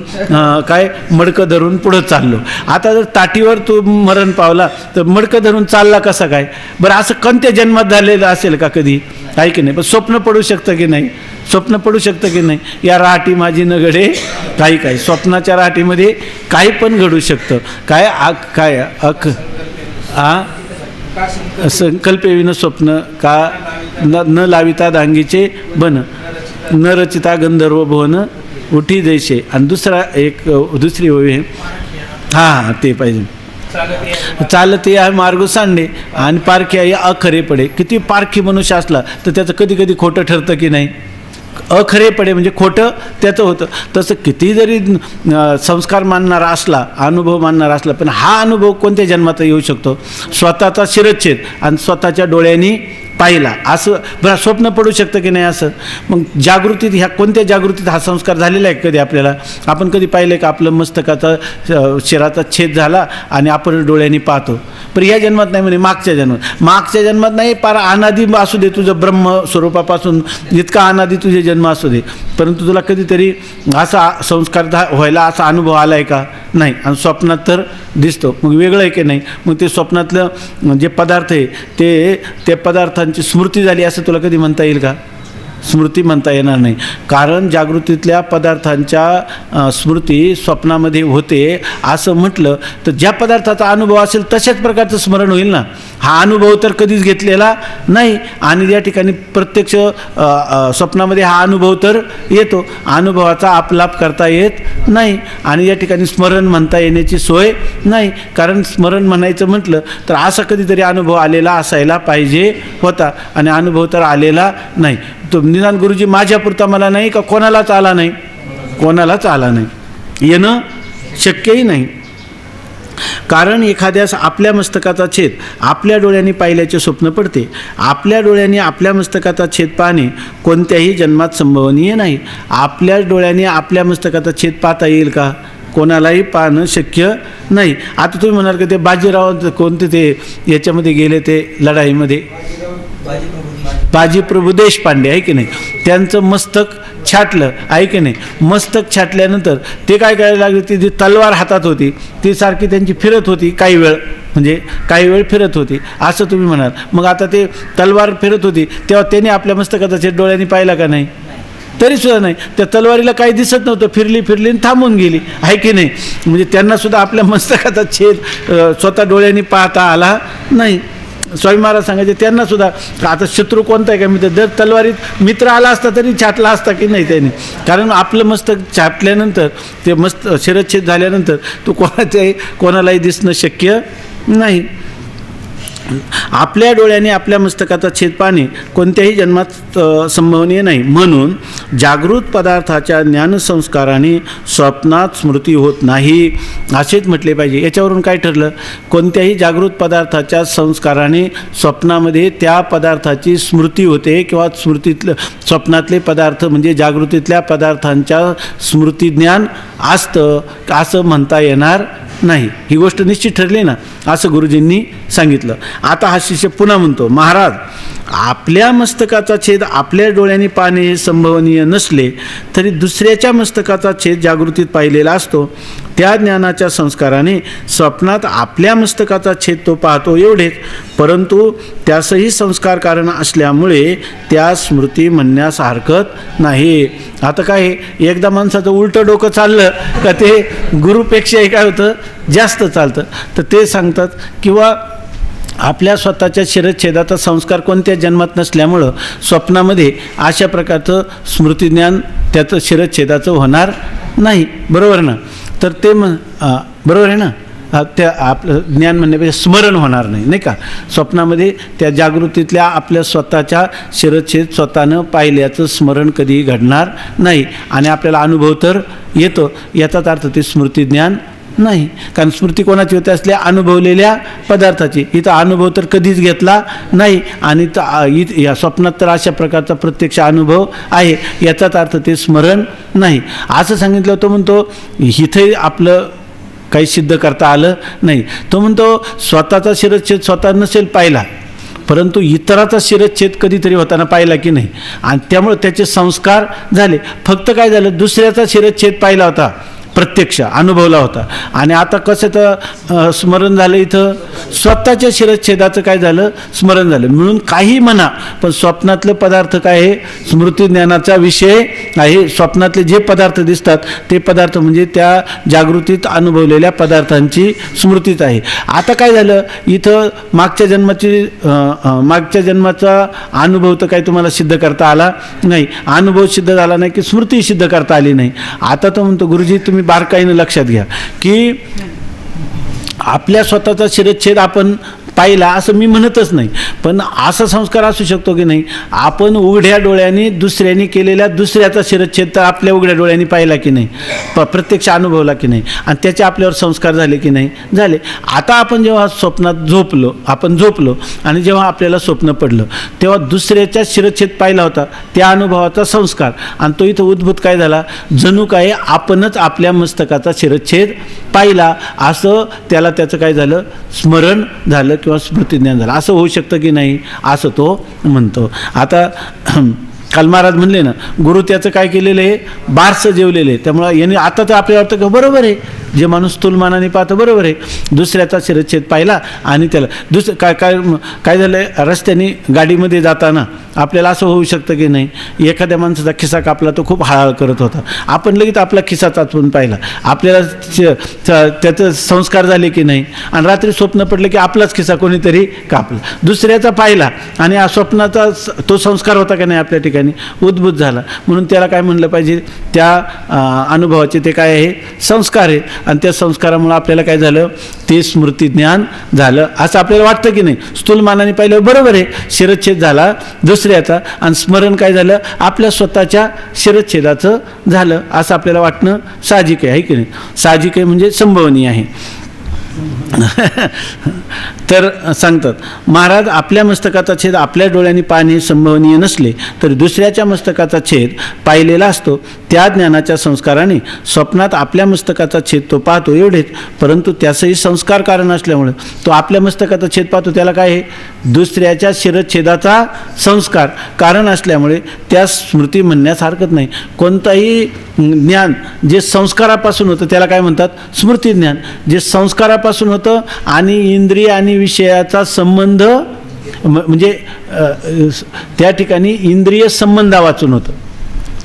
Speaker 1: काय मडकं धरून पुढं चाललो. आता जर ताटीवर तो मरण पावला तर मडकं धरून चालला कसा काय बरं. असं कोणत्या जन्मात झालेलं असेल का कधी, आहे की नाही. पण स्वप्न पडू शकतं की नाही, स्वप्न पडू शकतं की नाही. या राहाटी माझी न घडे काही स्वप्नाच्या राहाटीमध्ये काही पण घडू शकतं. काय संकल्पे विन स्वप्न का न लाविता दांगीचे बन न रचिता गंधर्व भवन उठी जैसे. आणि दुसरी ओवी हां ते पाहिजे. चालते आहे मार्ग सांडे आणि पारखी आहे अखरे पडे. किती पारखी मनुष्य असला तर त्याचं कधी कधी खोटं ठरतं की नाही. अखरे पडे म्हणजे खोटं त्याचं होतं. तसं किती जरी संस्कार मानणारा असला, अनुभव मानणारा असला, पण हा अनुभव कोणत्या जन्मात येऊ शकतो, स्वतःचा शिरच्छेद आणि स्वतःच्या डोळ्यांनी पाहिला असं बरं स्वप्न पडू शकतं की नाही. असं मग जागृतीत, ह्या कोणत्या जागृतीत हा संस्कार झालेला आहे कधी आपल्याला. आपण कधी पाहिलं का आपलं मस्तकाचा शिराचा छेद झाला आणि आपण डोळ्यांनी पाहतो. पण या जन्मात नाही म्हणे, मागच्या जन्मात नाही. पार अनादी असू दे तुझं ब्रह्म स्वरूपापासून इतका अनादी तुझे जन्म असू दे, परंतु तुला कधीतरी असा संस्कार व्हायला असा अनुभव आला आहे का, नाही, आणि स्वप्नात तर दिसतो. मग वेगळं आहे की नाही? मग ते स्वप्नातलं जे पदार्थ आहे ते पदार्थांची स्मृती झाली असं तुला कधी म्हणता येईल का? स्मृती म्हणता येणार नाही. कारण जागृतीतल्या पदार्थांच्या स्मृती स्वप्नामध्ये होते असं म्हटलं तर ज्या पदार्थाचा अनुभव असेल तशाच प्रकारचं स्मरण होईल ना. हा अनुभव तर कधीच घेतलेला नाही, आणि या ठिकाणी प्रत्यक्ष स्वप्नामध्ये हा अनुभव तर येतो. अनुभवाचा आपलाप करता येत नाही, आणि या ठिकाणी स्मरण म्हणता येण्याची सोय नाही. कारण स्मरण म्हणायचं म्हटलं तर असा कधीतरी अनुभव आलेला असायला पाहिजे होता, आणि अनुभव तर आलेला नाही. तो निदान गुरुजी माझ्यापुरता मला नाही का कोणालाच आला नाही? कोणालाच आला नाही, येणं शक्यही नाही. कारण एखाद्यास आपल्या मस्तकाचा छेद आपल्या डोळ्यांनी पाहिल्याचे स्वप्न पडते. आपल्या डोळ्यांनी आपल्या मस्तकाचा छेद पाहणे कोणत्याही जन्मात संभवनीय नाही. आपल्या डोळ्यांनी आपल्या मस्तकाचा छेद पाहता येईल का? कोणालाही पाहणं शक्य नाही. आता तुम्ही म्हणाल की ते बाजीराव कोणते ते याच्यामध्ये गेले ते लढाईमध्ये, बाजीप्रभू देशपांडे आहे की नाही, त्यांचं मस्तक छाटलं आहे की नाही. मस्तक छाटल्यानंतर ते काय करायला लागले, ती जी तलवार हातात होती ती सारखी त्यांची फिरत होती, काही वेळ फिरत होती असं तुम्ही म्हणाल. मग आता ते तलवार फिरत होती तेव्हा त्यांनी आपल्या मस्तकाचा छेद डोळ्यांनी पाहिला का नाही? तरीसुद्धा नाही. त्या तलवारीला काही दिसत नव्हतं, फिरली आणि थांबून गेली आहे की नाही. म्हणजे त्यांनासुद्धा आपल्या मस्तकाचा छेद स्वतः डोळ्यांनी पाहता आला नाही. स्वामी महाराज सांगायचे त्यांनासुद्धा आता शत्रू कोणता आहे का मित्र, जर तलवारीत मित्र आला असता तरी छाटला असता की नाही त्यांनी. कारण आपलं मस्तक छाटल्यानंतर ते शिरच्छेद झाल्यानंतर तो कोणालाही दिसणं शक्य नाही. आपल्या डोळ्याने आपल्या मस्तकाचा छेद पाहणे कोणत्याही जन्मात संभवनीय नाही. म्हणून जागृत पदार्थाच्या ज्ञानसंस्काराने स्वप्नात स्मृती होत नाही असेच म्हटले पाहिजे. याच्यावरून काय ठरलं? कोणत्याही जागृत पदार्थाच्या संस्काराने स्वप्नामध्ये त्या पदार्थाची स्मृती होते, किंवा स्वप्नातले पदार्थ म्हणजे जागृतीतल्या पदार्थांच्या स्मृतिज्ञान असतं असं म्हणता येणार नाही. ही गोष्ट निश्चित ठरली ना, असं गुरुजींनी सांगितलं. आता हा शिष्य पुन्हा म्हणतो, महाराज आपल्या मस्तकाचा छेद आपल्या डोळ्यांनी पाहणे हे संभवनीय नसले तरी दुसऱ्याच्या मस्तकाचा छेद जागृतीत पाहिलेला असतो. त्या ज्ञानाच्या संस्काराने स्वप्नात आपल्या मस्तकाचा छेद तो पाहतो एवढेच, परंतु त्यासही संस्कार कारण असल्यामुळे त्या स्मृती म्हणण्यास हरकत नाही. आता काय, एकदा माणसाचं उलटं डोकं चाललं का ते गुरुपेक्षाही काय होतं, जास्त चालतं. तर ते सांगतात किंवा आपल्या स्वतःच्या शिरच्छेदाचा संस्कार कोणत्या जन्मात नसल्यामुळं स्वप्नामध्ये अशा प्रकारचं स्मृतिज्ञान त्याचं शिरच्छेदाचं होणार नाही. बरोबर ना? तर ते बरोबर आहे ना? त्या आपलं ज्ञान म्हणण्यापेक्षा स्मरण होणार नाही, नाही का? स्वप्नामध्ये त्या जागृतीतल्या आपल्या स्वतःच्या शिरच्छेद स्वतःनं पाहिल्याचं स्मरण कधीही घडणार नाही, आणि आपल्याला अनुभव तर येतो. याचाच अर्थ ते स्मृतिज्ञान नाही. कारण स्मृती कोणाची होते असल्या अनुभवलेल्या पदार्थाची. इथं अनुभव तर कधीच घेतला नाही, आणि या स्वप्नात तर अशा प्रकारचा प्रत्यक्ष अनुभव आहे. याचाच अर्थ ते स्मरण नाही असं सांगितलं. तो म्हणतो इथे आपलं काही सिद्ध करता आलं नाही. तो म्हणतो स्वतःचा शिरच्छेद स्वतः नसेल पाहिला, परंतु इतराचा शिरच्छेद कधीतरी होताना पाहिला की नाही, आणि त्यामुळे त्याचे संस्कार झाले. फक्त काय झालं, दुसऱ्याचा शिरच्छेद पाहिला होता, प्रत्यक्ष अनुभवला होता, आणि आता कसं तर स्मरण झालं, इथं स्वतःच्या शिरच्छेदाचं काय झालं, स्मरण झालं. म्हणून काही म्हणा, पण स्वप्नातलं पदार्थ काय आहे, स्मृतिज्ञानाचा विषय आहे. स्वप्नातले जे पदार्थ दिसतात ते पदार्थ म्हणजे त्या जागृतीत अनुभवलेल्या पदार्थांची स्मृतीच आहे. आता काय झालं, इथं मागच्या जन्माचा अनुभव तर काही तुम्हाला सिद्ध करता आला नाही, अनुभव सिद्ध झाला नाही की स्मृती सिद्ध करता आली नाही. आता तो म्हणतो गुरुजी तुम्ही बारकाईनं लक्षात घ्या की आपल्या स्वतःचा शिरच्छेद आपण पाहिला असं मी म्हणतच नाही, पण असा संस्कार असू शकतो की नाही, आपण उघड्या डोळ्यांनी दुसऱ्याने केलेल्या दुसऱ्याचा शिरच्छेद तर आपल्या उघड्या डोळ्यांनी पाहिला की नाही, प्रत्यक्ष अनुभवला की नाही, आणि त्याचे आपल्यावर संस्कार झाले की नाही, झाले. आता आपण जेव्हा स्वप्नात झोपलो आणि जेव्हा आपल्याला स्वप्न पडलं तेव्हा दुसऱ्याचा शिरच्छेद पाहिला होता, त्या अनुभवाचा संस्कार, आणि तो इथं उद्भूत काय झाला, जणू काय आपणच आपल्या मस्तकाचा शिरच्छेद पाहिला असं त्याचं काय झालं, स्मरण झालं किंवा स्मृतिज्ञान झालं. असं होऊ शकतं की नाही, असं तो म्हणतो. आता काल महाराज म्हणले ना, गुरु त्याचं काय केलेलं आहे, बारसं जेवलेलं आहे. त्यामुळं यांनी आता तर आपल्याला वाटतं की बरोबर आहे, जे माणूस स्थूलमानाने पाहतो बरोबर आहे, दुसऱ्याचा शिरच्छेद पाहिला आणि त्याला काय झालं आहे, रस्त्याने गाडीमध्ये जाताना आपल्याला असं होऊ शकतं की नाही, एखाद्या माणसाचा खिसा कापला तो खूप हळहळ करत होता, आपण लगेच आपला खिसा चाचून पाहिला, आपल्याला त्याचं संस्कार झाले की नाही, आणि रात्री स्वप्न पडलं की आपलाच खिसा कोणीतरी कापला, दुसऱ्याचा पाहिला आणि स्वप्नाचा तो संस्कार होता का नाही आपल्या ठिकाणी उद्भूत झाला, म्हणून त्याला काय म्हणलं पाहिजे, त्या अनुभवाचे ते काय आहे, संस्कार आहेत, आणि त्या संस्कारामुळे आपल्याला काय झालं, ते स्मृती ज्ञान झालं असं आपल्याला वाटतं की नाही. स्थूलमानाने पाहिलं बरोबर आहे, शिरच्छेद झाला दुसऱ्याचा, आणि स्मरण काय झालं, आपल्या स्वतःच्या शिरच्छेदाचं झालं असं आपल्याला वाटणं साहजिक आहे की नाही, साहजिक आहे म्हणजे संभवनीय आहे. तर सांगतात महाराज, आपल्या मस्तकाचा छेद आपल्या डोळ्यांनी पाहणे संभवनीय नसले तरी दुसऱ्याच्या मस्तकाचा छेद पाहिलेला असतो, त्या ज्ञानाच्या संस्काराने स्वप्नात आपल्या मस्तकाचा छेद तो पाहतो एवढेच, परंतु त्याचंही संस्कार कारण असल्यामुळे तो आपल्या मस्तकाचा छेद पाहतो, त्याला काय आहे, दुसऱ्याच्या शिरच्छेदाचा संस्कार कारण असल्यामुळे त्या स्मृती म्हणण्यास हरकत नाही. कोणताही ज्ञान जे संस्कारापासून होतं त्याला काय म्हणतात, स्मृती ज्ञान. जे संस्कारापासून होतं आणि इंद्रिय आणि विषयाचा संबंध म्हणजे त्या ठिकाणी इंद्रिय संबंधा वाचून होतं.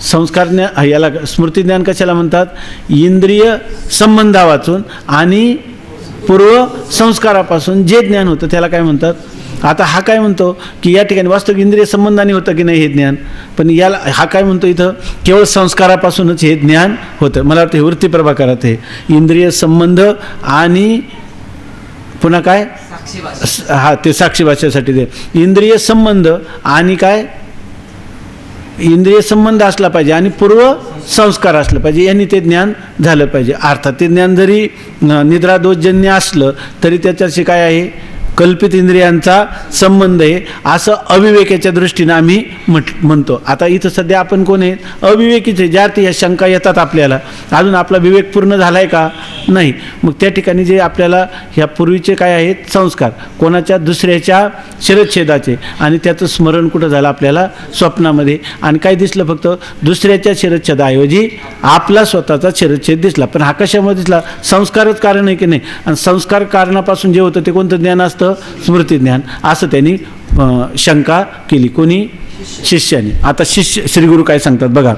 Speaker 1: संस्कार ज्ञान याला स्मृती ज्ञान कशाला म्हणतात, इंद्रिय संबंधा वाचून आणि पूर्व संस्कारापासून जे ज्ञान होतं त्याला काय म्हणतात. आता हा काय म्हणतो की या ठिकाणी वास्तविक इंद्रिय संबंधाने होतं की नाही हे ज्ञान, पण याला हा काय म्हणतो इथं केवळ संस्कारापासूनच हे ज्ञान होतं. मला वाटतं हे वृत्ती प्रभाकरात हे इंद्रिय संबंध आणि पुन्हा काय, हा ते साक्षी भाषेसाठी ते इंद्रिय संबंध आणि काय, इंद्रिय संबंध असला पाहिजे आणि पूर्व संस्कार असलं पाहिजे, यांनी ते ज्ञान झालं पाहिजे. अर्थात ते ज्ञान जरी निद्रादोषजन्य असलं तरी त्याच्याशी काय आहे, कल्पित इंद्रियांचा संबंध आहे असं अविवेकाच्या दृष्टीनं आम्ही म्हणतो. आता इथं सध्या आपण कोण आहे, अविवेकीच आहे. ज्या ह्या शंका येतात आपल्याला, अजून आपला विवेक पूर्ण झाला आहे का नाही, मग त्या ठिकाणी जे आपल्याला ह्या पूर्वीचे काय आहेत संस्कार, कोणाच्या दुसऱ्याच्या शिरच्छेदाचे, आणि त्याचं स्मरण कुठं झालं आपल्याला, स्वप्नामध्ये, आणि काय दिसलं, फक्त दुसऱ्याच्या शिरच्छेदाऐवजी आपला स्वतःचा शिरच्छेद दिसला. पण हा कशामुळे दिसला, संस्कारच कारण आहे की नाही, आणि संस्कार कारणापासून जे होतं ते कोणतं ज्ञान असतं, स्मृती ज्ञान, असं त्यांनी शंका केली. कोणी, शिष्याने. आता शिष्य श्रीगुरू काय सांगतात बघा.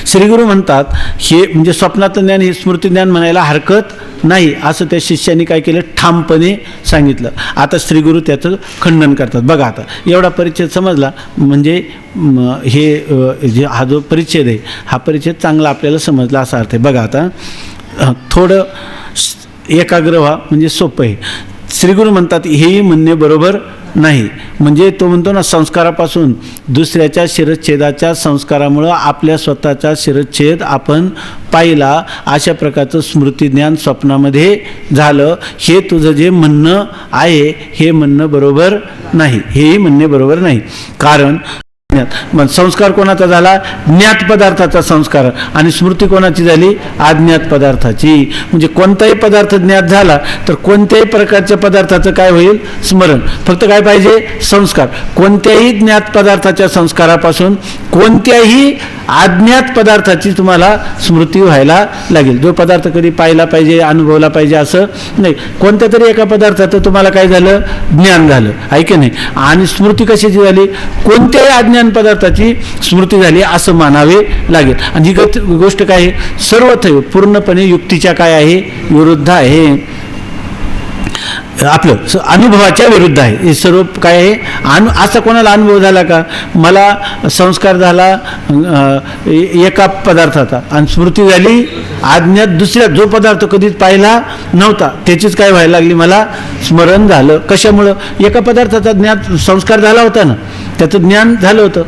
Speaker 1: श्रीगुरू म्हणतात हे म्हणजे स्वप्नातलं ज्ञान हे स्मृती ज्ञान म्हणायला हरकत नाही असं त्या शिष्याने काय केलं, ठामपणे सांगितलं. आता श्रीगुरू त्याचं खंडन करतात. बघा आता एवढा परिच्छेद समजला म्हणजे हे जे हा जो परिच्छेद आहे हा परिच्छेद चांगला आपल्याला समजला असा अर्थ आहे. बघा आता थोडं एकाग्र व्हा म्हणजे सोपं आहे. श्रीगुरू म्हणतात हेही म्हणणे बरोबर नाही, म्हणजे तो म्हणतो ना, संस्कारापासून दुसऱ्याच्या शिरच्छेदाच्या संस्कारामुळं आपल्या स्वतःचा शिरच्छेद आपण पाहिला, अशा प्रकारचं स्मृतिज्ञान स्वप्नामध्ये झालं, हे तुझं जे म्हणणं आहे हे म्हणणं बरोबर नाही, हेही म्हणणे बरोबर नाही. कारण मग संस्कार कोणाचा झाला, ज्ञात पदार्थाचा संस्कार, आणि स्मृती कोणाची झाली, अज्ञात पदार्थाची. म्हणजे कोणताही पदार्थ ज्ञात झाला तर कोणत्याही प्रकारच्या पदार्थाचं काय होईल, स्मरण. फक्त काय पाहिजे, संस्कार. कोणत्याही ज्ञात पदार्थाच्या संस्कारापासून कोणत्याही अज्ञात पदार्थाची तुम्हाला स्मृती व्हायला लागेल. जो पदार्थ कधी पाहिला पाहिजे, अनुभवला पाहिजे असं नाही, कोणत्या तरी एका पदार्थाचं तुम्हाला काय झालं, ज्ञान झालं, आहे की नाही. आणि स्मृती कशाची झाली, कोणत्याही अज्ञान पदार्थाची स्मृती झाली असं मानावे लागेल. आणि ही गोष्ट काय आहे, सर्वथैव पूर्णपणे युक्तीच्या काय आहे, विरुद्ध आहे, आपलं अनुभवाच्या विरुद्ध आहे. हे सर्व काय आहे, असा कोणाला अनुभव झाला का, मला संस्कार झाला एका पदार्थाचा आणि स्मृती झाली अज्ञात दुसऱ्या, जो पदार्थ कधीच पाहिला नव्हता त्याचीच काय व्हायला लागली, मला स्मरण झालं. कशामुळं, एका पदार्थाचा ज्ञात संस्कार झाला होता ना, त्याचं ज्ञान झालं होतं.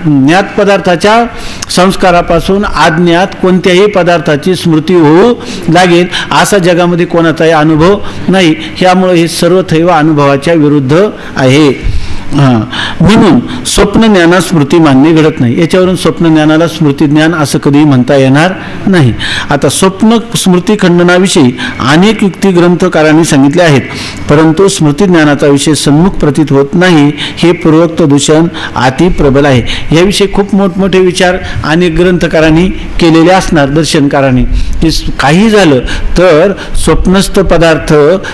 Speaker 1: ज्ञात पदार्थाच्या संस्कारापासून अज्ञात कोणत्याही पदार्थाची स्मृती होऊ लागेल असा जगामध्ये कोणाचाही अनुभव नाही. ह्यामुळे हे सर्वथैव अनुभवाच्या विरुद्ध आहे. म्हणून स्वप्न ज्ञानात स्मृती मानणे घडत नाही. याच्यावरून स्वप्न ज्ञानाला स्मृती ज्ञान असं कधीही म्हणता येणार नाही. आता स्वप्न स्मृती खंडनाविषयी अनेक युक्ती ग्रंथकारांनी सांगितले आहेत, परंतु स्मृती ज्ञानाचा विषय सन्मुख प्रतीत होत नाही हे पूर्वोक्त दूषण अति प्रबल आहे. याविषयी खूप मोठमोठे विचार अनेक ग्रंथकारांनी केलेले असणार दर्शनकाराने. की काही झालं तर स्वप्नस्थ पदार्थ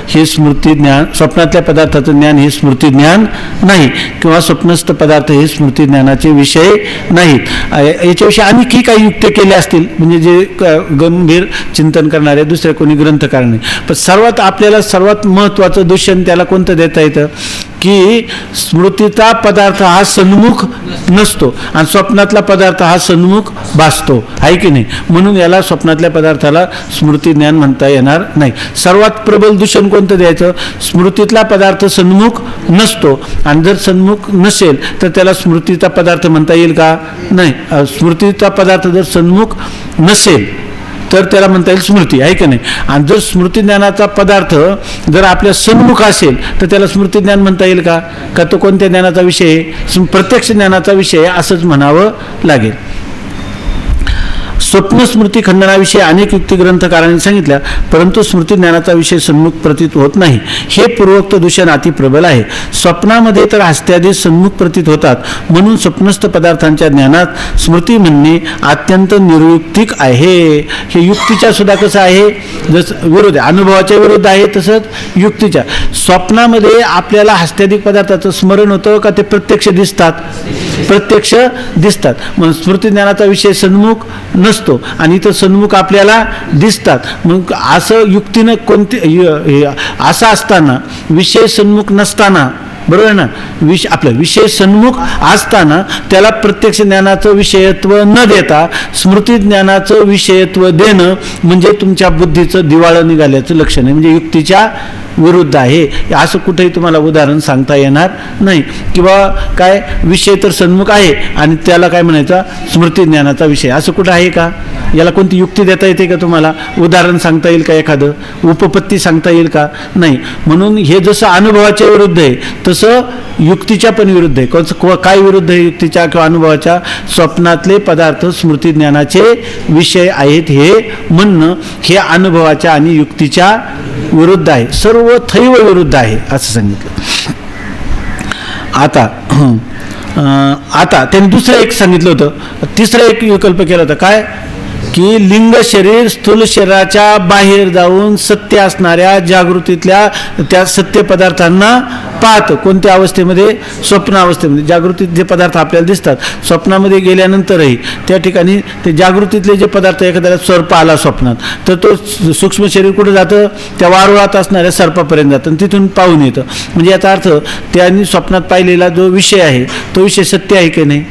Speaker 1: हे स्मृती ज्ञान, स्वप्नातल्या पदार्थाचं ज्ञान हे स्मृती ज्ञान नाही, किंवा स्वप्नस्थ पदार्थ हे स्मृती ज्ञानाचे विषय नाहीत. याच्याविषयी आणखी काही युक्त्या केल्या असतील, म्हणजे जे गंभीर चिंतन करणारे दुसऱ्या कोणी ग्रंथकारांनी. पण सर्वात आपल्याला सर्वात महत्त्वाचं दूषण त्याला कोणतं देता येतं की स्मृतीचा पदार्थ हा सन्मुख नसतो आणि स्वप्नातला पदार्थ हा सन्मुख भासतो, आहे की नाही. म्हणून याला स्वप्नातल्या पदार्थाला स्मृती ज्ञान म्हणता येणार नाही. सर्वात प्रबल दूषण कोणतं द्यायचं, स्मृतीतला पदार्थ सन्मुख नसतो आणि जर सन्मुख नसेल तर त्याला स्मृतीचा पदार्थ म्हणता येईल का, नाही. स्मृतीचा पदार्थ जर सन्मुख नसेल तर त्याला म्हणता येईल स्मृती, आहे की नाही. आणि जर स्मृती ज्ञानाचा पदार्थ जर आपल्या सन्मुख असेल तर त्याला स्मृती ज्ञान म्हणता येईल का, का तो कोणत्या ज्ञानाचा विषय, प्रत्यक्ष ज्ञानाचा विषय असंच म्हणावं लागेल. स्वप्न स्मृती खंडनाविषयी अनेक युक्ती ग्रंथकारांनी सांगितल्या, परंतु स्मृती ज्ञानाचा विषय सन्मुख प्रतीत होत नाही. हे पूर्वोक्त दूषण अतिप्रबल आहे. स्वप्नामध्ये तर हस्त्यादी सन्मुख प्रतीत होतात, म्हणून स्वप्नस्थ पदार्थांच्या ज्ञानात स्मृती म्हणणे अत्यंत निर्युक्तिक आहे. हे युक्तीच्या सुद्धा कसं आहे, जसं विरोध आहे, अनुभवाच्या विरुद्ध आहे, तसंच युक्तीच्या. स्वप्नामध्ये आपल्याला हस्त्यादिक पदार्थाचं स्मरण होतं का ते प्रत्यक्ष दिसतात, प्रत्यक्ष दिसतात. मग स्मृती ज्ञानाचा विषय सन्मुख नसतो आणि इथं सन्मुख आपल्याला दिसतात. मग असं युक्तीनं कोणते असं असताना, विषय सन्मुख नसताना, बरोबर ना, आपलं विषय सन्मुख असताना त्याला प्रत्यक्ष ज्ञानाचं विषयत्व न देता स्मृती ज्ञानाचं विषयत्व देणं म्हणजे तुमच्या बुद्धीचं दिवाळं निघाल्याचं लक्षण आहे, म्हणजे युक्तीच्या विरुद्ध आहे. असं कुठेही तुम्हाला उदाहरण सांगता येणार नाही. किंवा काय विषय तर सन्मुख आहे आणि त्याला काय म्हणायचा, स्मृती ज्ञानाचा विषय, असं कुठं आहे का. याला कोणती युक्ती देता येते का, तुम्हाला उदाहरण सांगता येईल का, एखादं उपपत्ती सांगता येईल का, नाही. म्हणून हे जसं अनुभवाच्या विरुद्ध आहे तसं युक्तीच्या पण विरुद्ध आहे. काय विरुद्ध आहे युक्तीच्या किंवा अनुभवाच्या, स्वप्नातले पदार्थ स्मृती ज्ञानाचे विषय आहेत हे म्हणणं हे अनुभवाच्या आणि युक्तीच्या विरुद्ध आहे, सर्व थैव विरुद्ध आहे असं सांगितलं. आता त्यांनी दुसरं एक सांगितलं होतं, तिसरं एक विकल्प केला होता, काय की लिंग शरीर स्थूल शरीराच्या बाहेर जाऊन सत्य असणाऱ्या जागृतीतल्या त्या सत्य पदार्थांना पाहतं. कोणत्या अवस्थेमध्ये, स्वप्न अवस्थेमध्ये. जागृतीत जे पदार्थ आपल्याला दिसतात, स्वप्नामध्ये गेल्यानंतरही त्या ठिकाणी ते जागृतीतले जे पदार्थ, एखाद्याला सर्प आला स्वप्नात तर तो सूक्ष्म शरीर कुठं जातं, त्या वारुळात असणाऱ्या सर्पापर्यंत जातं आणि तिथून पाहून येतं. म्हणजे याचा अर्थ त्यांनी स्वप्नात पाहिलेला जो विषय आहे तो विषय सत्य आहे की नाही,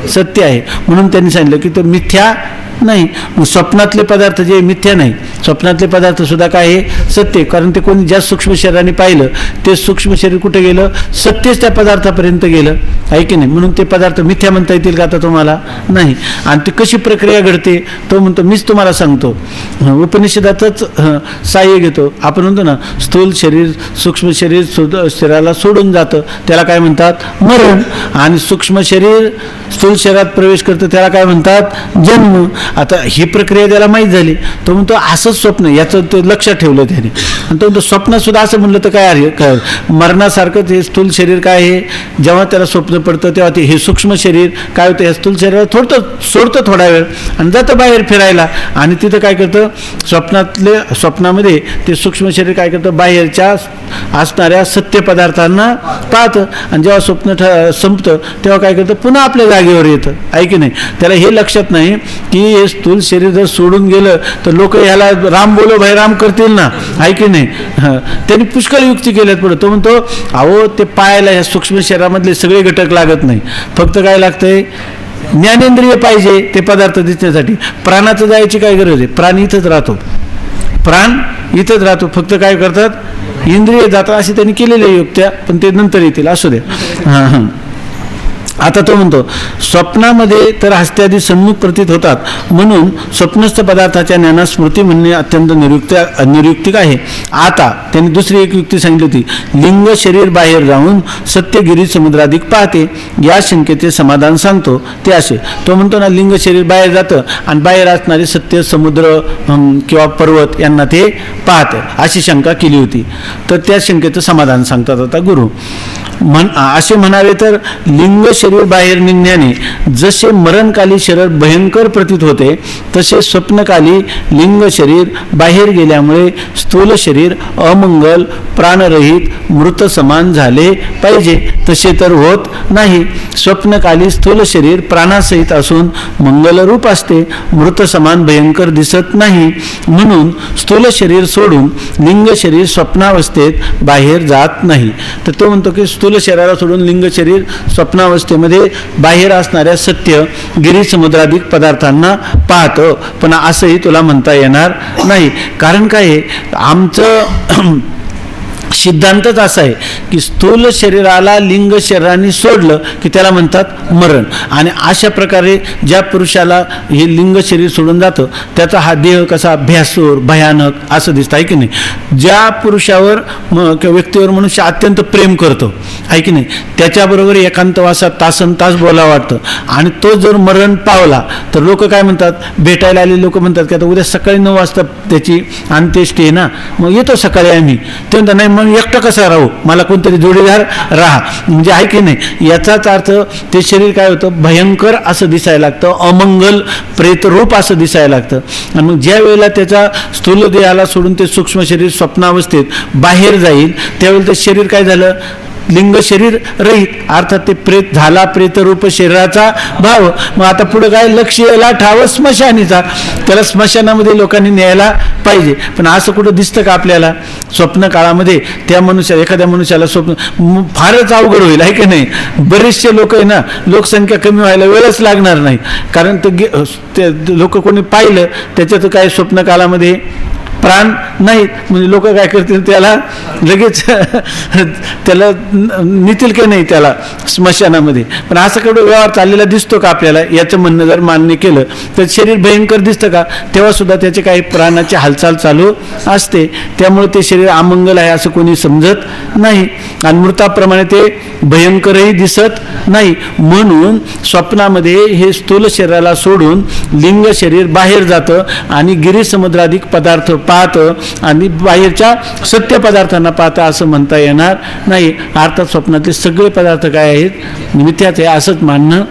Speaker 1: सत्य आहे. म्हणून त्यांनी सांगितलं की तो मिथ्या नाही. स्वप्नातले पदार्थ जे मिथ्या नाही, स्वप्नातले पदार्थ सुद्धा काय आहे, सत्य. कारण ते कोणी ज्या सूक्ष्म शरीराने पाहिलं ते सूक्ष्म शरीर कुठे गेलं, सत्यच त्या पदार्थापर्यंत गेलं, आहे की नाही. म्हणून ते पदार्थ मिथ्या म्हणता येतील का आता तुम्हाला, नाही. आणि ती कशी प्रक्रिया घडते तो म्हणतो, मीच तुम्हाला सांगतो. उपनिषदाचंच सहाय्य घेतो. आपण म्हणतो ना, स्थूल शरीर सूक्ष्म शरीर शरीराला सोडून जातं त्याला काय म्हणतात, मरण. आणि सूक्ष्म शरीर स्थूल शरीरात प्रवेश करतं त्याला काय म्हणतात, जन्म. आता ही प्रक्रिया त्याला माहीत झाली. तो म्हणतो असंच स्वप्न, याचं तो लक्षात ठेवलं त्याने. आणि तो म्हणतो स्वप्नात सुद्धा असं म्हणलं तर काय आहे, काय मरणासारखंच हे स्थूल शरीर काय आहे, जेव्हा त्याला स्वप्न पडतं तेव्हा ते हे सूक्ष्म शरीर काय होतं, हे स्थूल शरीराला सोडतं थोडा वेळ आणि जातं बाहेर फिरायला. आणि तिथं काय करतं, स्वप्नामध्ये ते सूक्ष्म शरीर काय करतं, बाहेरच्या असणाऱ्या सत्य पदार्थांना पाहतं. आणि जेव्हा स्वप्न संपतं तेव्हा काय करतं, पुन्हा आपल्या जागेवर येतं, आहे की नाही. त्याला हे लक्षात नाही की हे स्थूल शरीर जर सोडून गेलं तर लोक ह्याला राम बोलो भाई राम करतील ना, आहे की नाही. त्यांनी पुष्कळ युक्ती केल्यात पुढे. तो म्हणतो अहो ते पायाला ह्या सूक्ष्म शरीरामधले सगळे घटक लागत नाही, फक्त काय लागतंय, ज्ञानेंद्रिय पाहिजे ते पदार्थ दिसण्यासाठी. प्राणाचं जायची काय गरज आहे, प्राण इथंच राहतो, प्राण इथंच राहतो, फक्त काय करतात, इंद्रिय जातात. असे त्यांनी केलेल्या युक्त्या, पण ते नंतर येतील, असू द्या. आता तो म्हणतो स्वप्नामध्ये तर हस्त्यादी सन्मुख प्रतीत होतात, म्हणून स्वप्नस्थ पदार्थाच्या ज्ञानात स्मृती म्हणणे अत्यंत निरुक्तिक आहे. आता त्यांनी दुसरी एक युक्ती सांगितली होती, लिंग शरीर बाहेर जाऊन सत्यगिरी समुद्राधिक पाहते. या शंकेचे समाधान सांगतो ते असे. तो म्हणतो ना, लिंग शरीर बाहेर जातं आणि बाहेर असणारे सत्य समुद्र किंवा पर्वत यांना ते पाहतं, अशी शंका केली होती. तर त्या शंकेचं समाधान सांगतात आता गुरु. असे म्हणावे तर लिंग शरीर बाहेर निघण्याने जसे मरणकाली शरीर भयंकर प्रतीत होते, तसे स्वप्नकाली लिंग शरीर बाहेर गेल्यामुळे स्थूल शरीर अमंगल प्राणरहित मृत समान झाले पाहिजे. तसे तर होत नाही. स्वप्नकाली स्थूल शरीर प्राणासहित असून मंगलरूप असते, मृत समान भयंकर दिसत नाही. म्हणून स्थूल शरीर सोडून लिंग शरीर स्वप्नावस्थेत बाहेर जात नाही. तर तो म्हणतो की स्थूल शरीराला सोडून लिंग शरीर स्वप्नावस्थेमध्ये बाहेर असणाऱ्या सत्य गिरी समुद्राधिक पदार्थांना पाहतं. पण असंही तुला म्हणता येणार नाही. कारण काय आहे, आमचं सिद्धांतच असा आहे की स्थूल शरीराला लिंग शरीराने सोडलं की त्याला म्हणतात मरण. आणि अशा प्रकारे ज्या पुरुषाला हे लिंग शरीर सोडून जातं त्याचा हा देह कसा भ्यासूर भयानक असं दिसतं आहे की नाही. ज्या पुरुषावर किंवा व्यक्तीवर मनुष्य अत्यंत प्रेम करतो आहे की नाही, त्याच्याबरोबर एकांतवासात तासनतास बोलावं वाटतं. आणि तो जर मरण पावला तर लोक काय म्हणतात, भेटायला आलेले लोक म्हणतात की आता उद्या सकाळी 9 वाजता त्याची अंत्येष्टी आहे ना, मग येतो सकाळी आम्ही. ते म्हणतात नाही मग एकटं कसं राहू, मला कोणतरी जोडीदार राहा. म्हणजे आहे की नाही, याचाच अर्थ ते शरीर काय होतं, भयंकर असं दिसायला लागतं, अमंगल प्रेतरूप असं दिसायला लागतं. आणि मग ज्या वेळेला त्याचा स्थूल देहाला सोडून ते सूक्ष्म शरीर स्वप्नावस्थेत बाहेर जाईल त्यावेळेला ते शरीर काय झालं, लिंग शरीर रहित, अर्थात ते प्रेत झाला, प्रेतरूप शरीराचा भाव. मग आता पुढे काय, लक्ष यायला ठाव स्मशानीचा, त्याला स्मशानामध्ये लोकांनी न्यायला पाहिजे. पण असं कुठं दिसतं का आपल्याला स्वप्न काळामध्ये त्या एखाद्या मनुष्याला स्वप्न फारच अवघड होईल आहे की नाही. बरेचसे लोक आहे ना, लोकसंख्या कमी व्हायला वेळच लागणार नाही. कारण ते लोक कोणी पाहिलं त्याच्यात काय स्वप्न काळामध्ये प्राण नाहीत, म्हणजे लोक काय करतील, त्याला लगेच त्याला नेतील की नाही त्याला स्मशानामध्ये. पण असं केवढं व्यवहार चाललेला दिसतो का आपल्याला, याचं म्हणणं जर मान्य केलं तर शरीर भयंकर दिसतं का, तेव्हा सुद्धा त्याचे काही प्राणाची हालचाल चालू असते. त्यामुळे ते शरीर अमंगल आहे असं कोणी समजत नाही. आणि मृताप्रमाणे ते भयंकरही दिसत नाही. म्हणून स्वप्नामध्ये हे स्थूल शरीराला सोडून लिंग शरीर बाहेर जातं आणि गिरीसमुद्राधिक पदार्थ पाहतं आणि बाहेरच्या सत्य पदार्थांना पाहतं असं म्हणता येणार नाही. अर्थात स्वप्नातले सगळे पदार्थ काय आहेत, मिथ्याच आहे असंच मानणं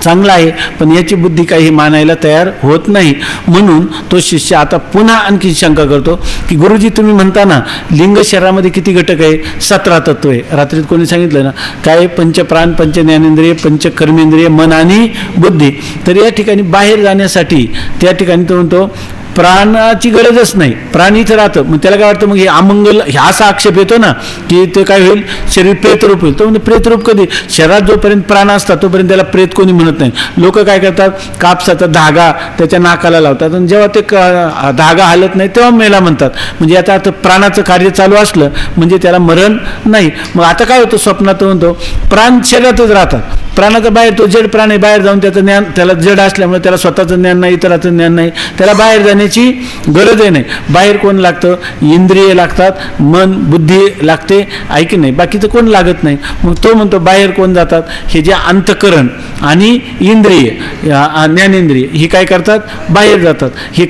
Speaker 1: चांगलं आहे. पण याची बुद्धी काही मानायला तयार होत नाही. म्हणून तो शिष्य आता पुन्हा आणखी शंका करतो की गुरुजी तुम्ही म्हणता ना लिंग शरीरामध्ये किती घटक आहे, 17 तत्व आहे. रात्रीत कोणी सांगितलं ना काय, पंचप्राण पंच ज्ञानेंद्रिय पंच कर्मेंद्रिय मन आणि बुद्धी. तर या ठिकाणी बाहेर जाण्यासाठी त्या ठिकाणी तो म्हणतो प्राणाची गरजच नाही, प्राण इथं राहतं. मग त्याला काय वाटतं, मग हे अमंगल असा आक्षेप येतो ना की ते काय होईल, शरीर प्रेतरूप होईल. तो म्हणजे प्रेतरूप कधी, शरीरात जोपर्यंत प्राण असतात तोपर्यंत त्याला प्रेत कोणी म्हणत नाही. लोक काय करतात, कापसाचा धागा त्याच्या नाकाला लावतात आणि जेव्हा ते धागा हलत नाही तेव्हा मेला म्हणतात. म्हणजे याचा अर्थ प्राणाचं कार्य चालू असलं म्हणजे त्याला मरण नाही. मग आता काय होतं, स्वप्नात म्हणतो प्राण शरीरातच राहतात, प्राणाचा बाहेर तो जड प्राण आहे, बाहेर जाऊन त्याचं ज्ञान, त्याला जड असल्यामुळे त्याला स्वतःचं ज्ञान नाही, इतराचं ज्ञान नाही, त्याला बाहेर जाण्याची गरज नाही. बाहेर कोण लागतं, इंद्रिय लागतात, मन बुद्धी लागते आहे की नाही, बाकीचं कोण लागत नाही. मग तो म्हणतो बाहेर कोण जातात, हे जे अंतःकरण आणि इंद्रिय ज्ञानेंद्रिय ही काय करतात, बाहेर जातात. हे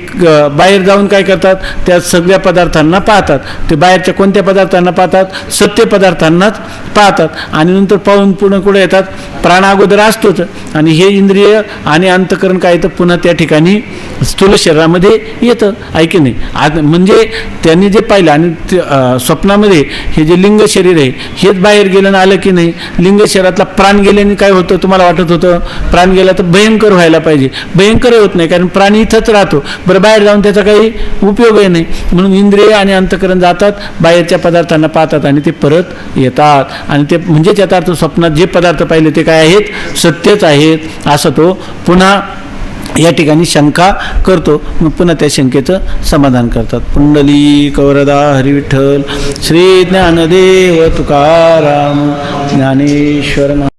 Speaker 1: बाहेर जाऊन काय करतात, त्या सगळ्या पदार्थांना पाहतात. ते बाहेरच्या कोणत्या पदार्थांना पाहतात, सत्य पदार्थांनाच पाहतात. आणि नंतर पाहून पुन्हा कुठे येतात, प्राण अगोदर असतोच आणि हे इंद्रिय आणि अंतःकरण काय येतं, पुन्हा त्या ठिकाणी स्थूल शरीरामध्ये येतं आहे की नाही. म्हणजे त्यांनी जे पाहिलं आणि स्वप्नामध्ये हे जे लिंग शरीर आहे हेच बाहेर गेलं आलं की नाही. लिंग शरीरातला प्राण गेल्याने काय होतं, तुम्हाला वाटत होतं प्राण गेला तर भयंकर व्हायला पाहिजे, भयंकर होत नाही कारण प्राणी इथंच राहतो. बरं बाहेर जाऊन त्याचा काही उपयोगही नाही. म्हणून इंद्रिय आणि अंतःकरण जातात, बाहेरच्या पदार्थांना पाहतात आणि ते परत येतात. आणि ते म्हणजे त्याचा अर्थ स्वप्नात जे पदार्थ पाहिले ते काय आहेत, सत्यच आहेत असं तो पुन्हा या ठिकाणी शंका करतो. मग पुन्हा त्या शंकेचं समाधान करतात. पुंडलिक वरदा हरी विठ्ठल श्री ज्ञानदेव तुकाराम ज्ञानेश्वर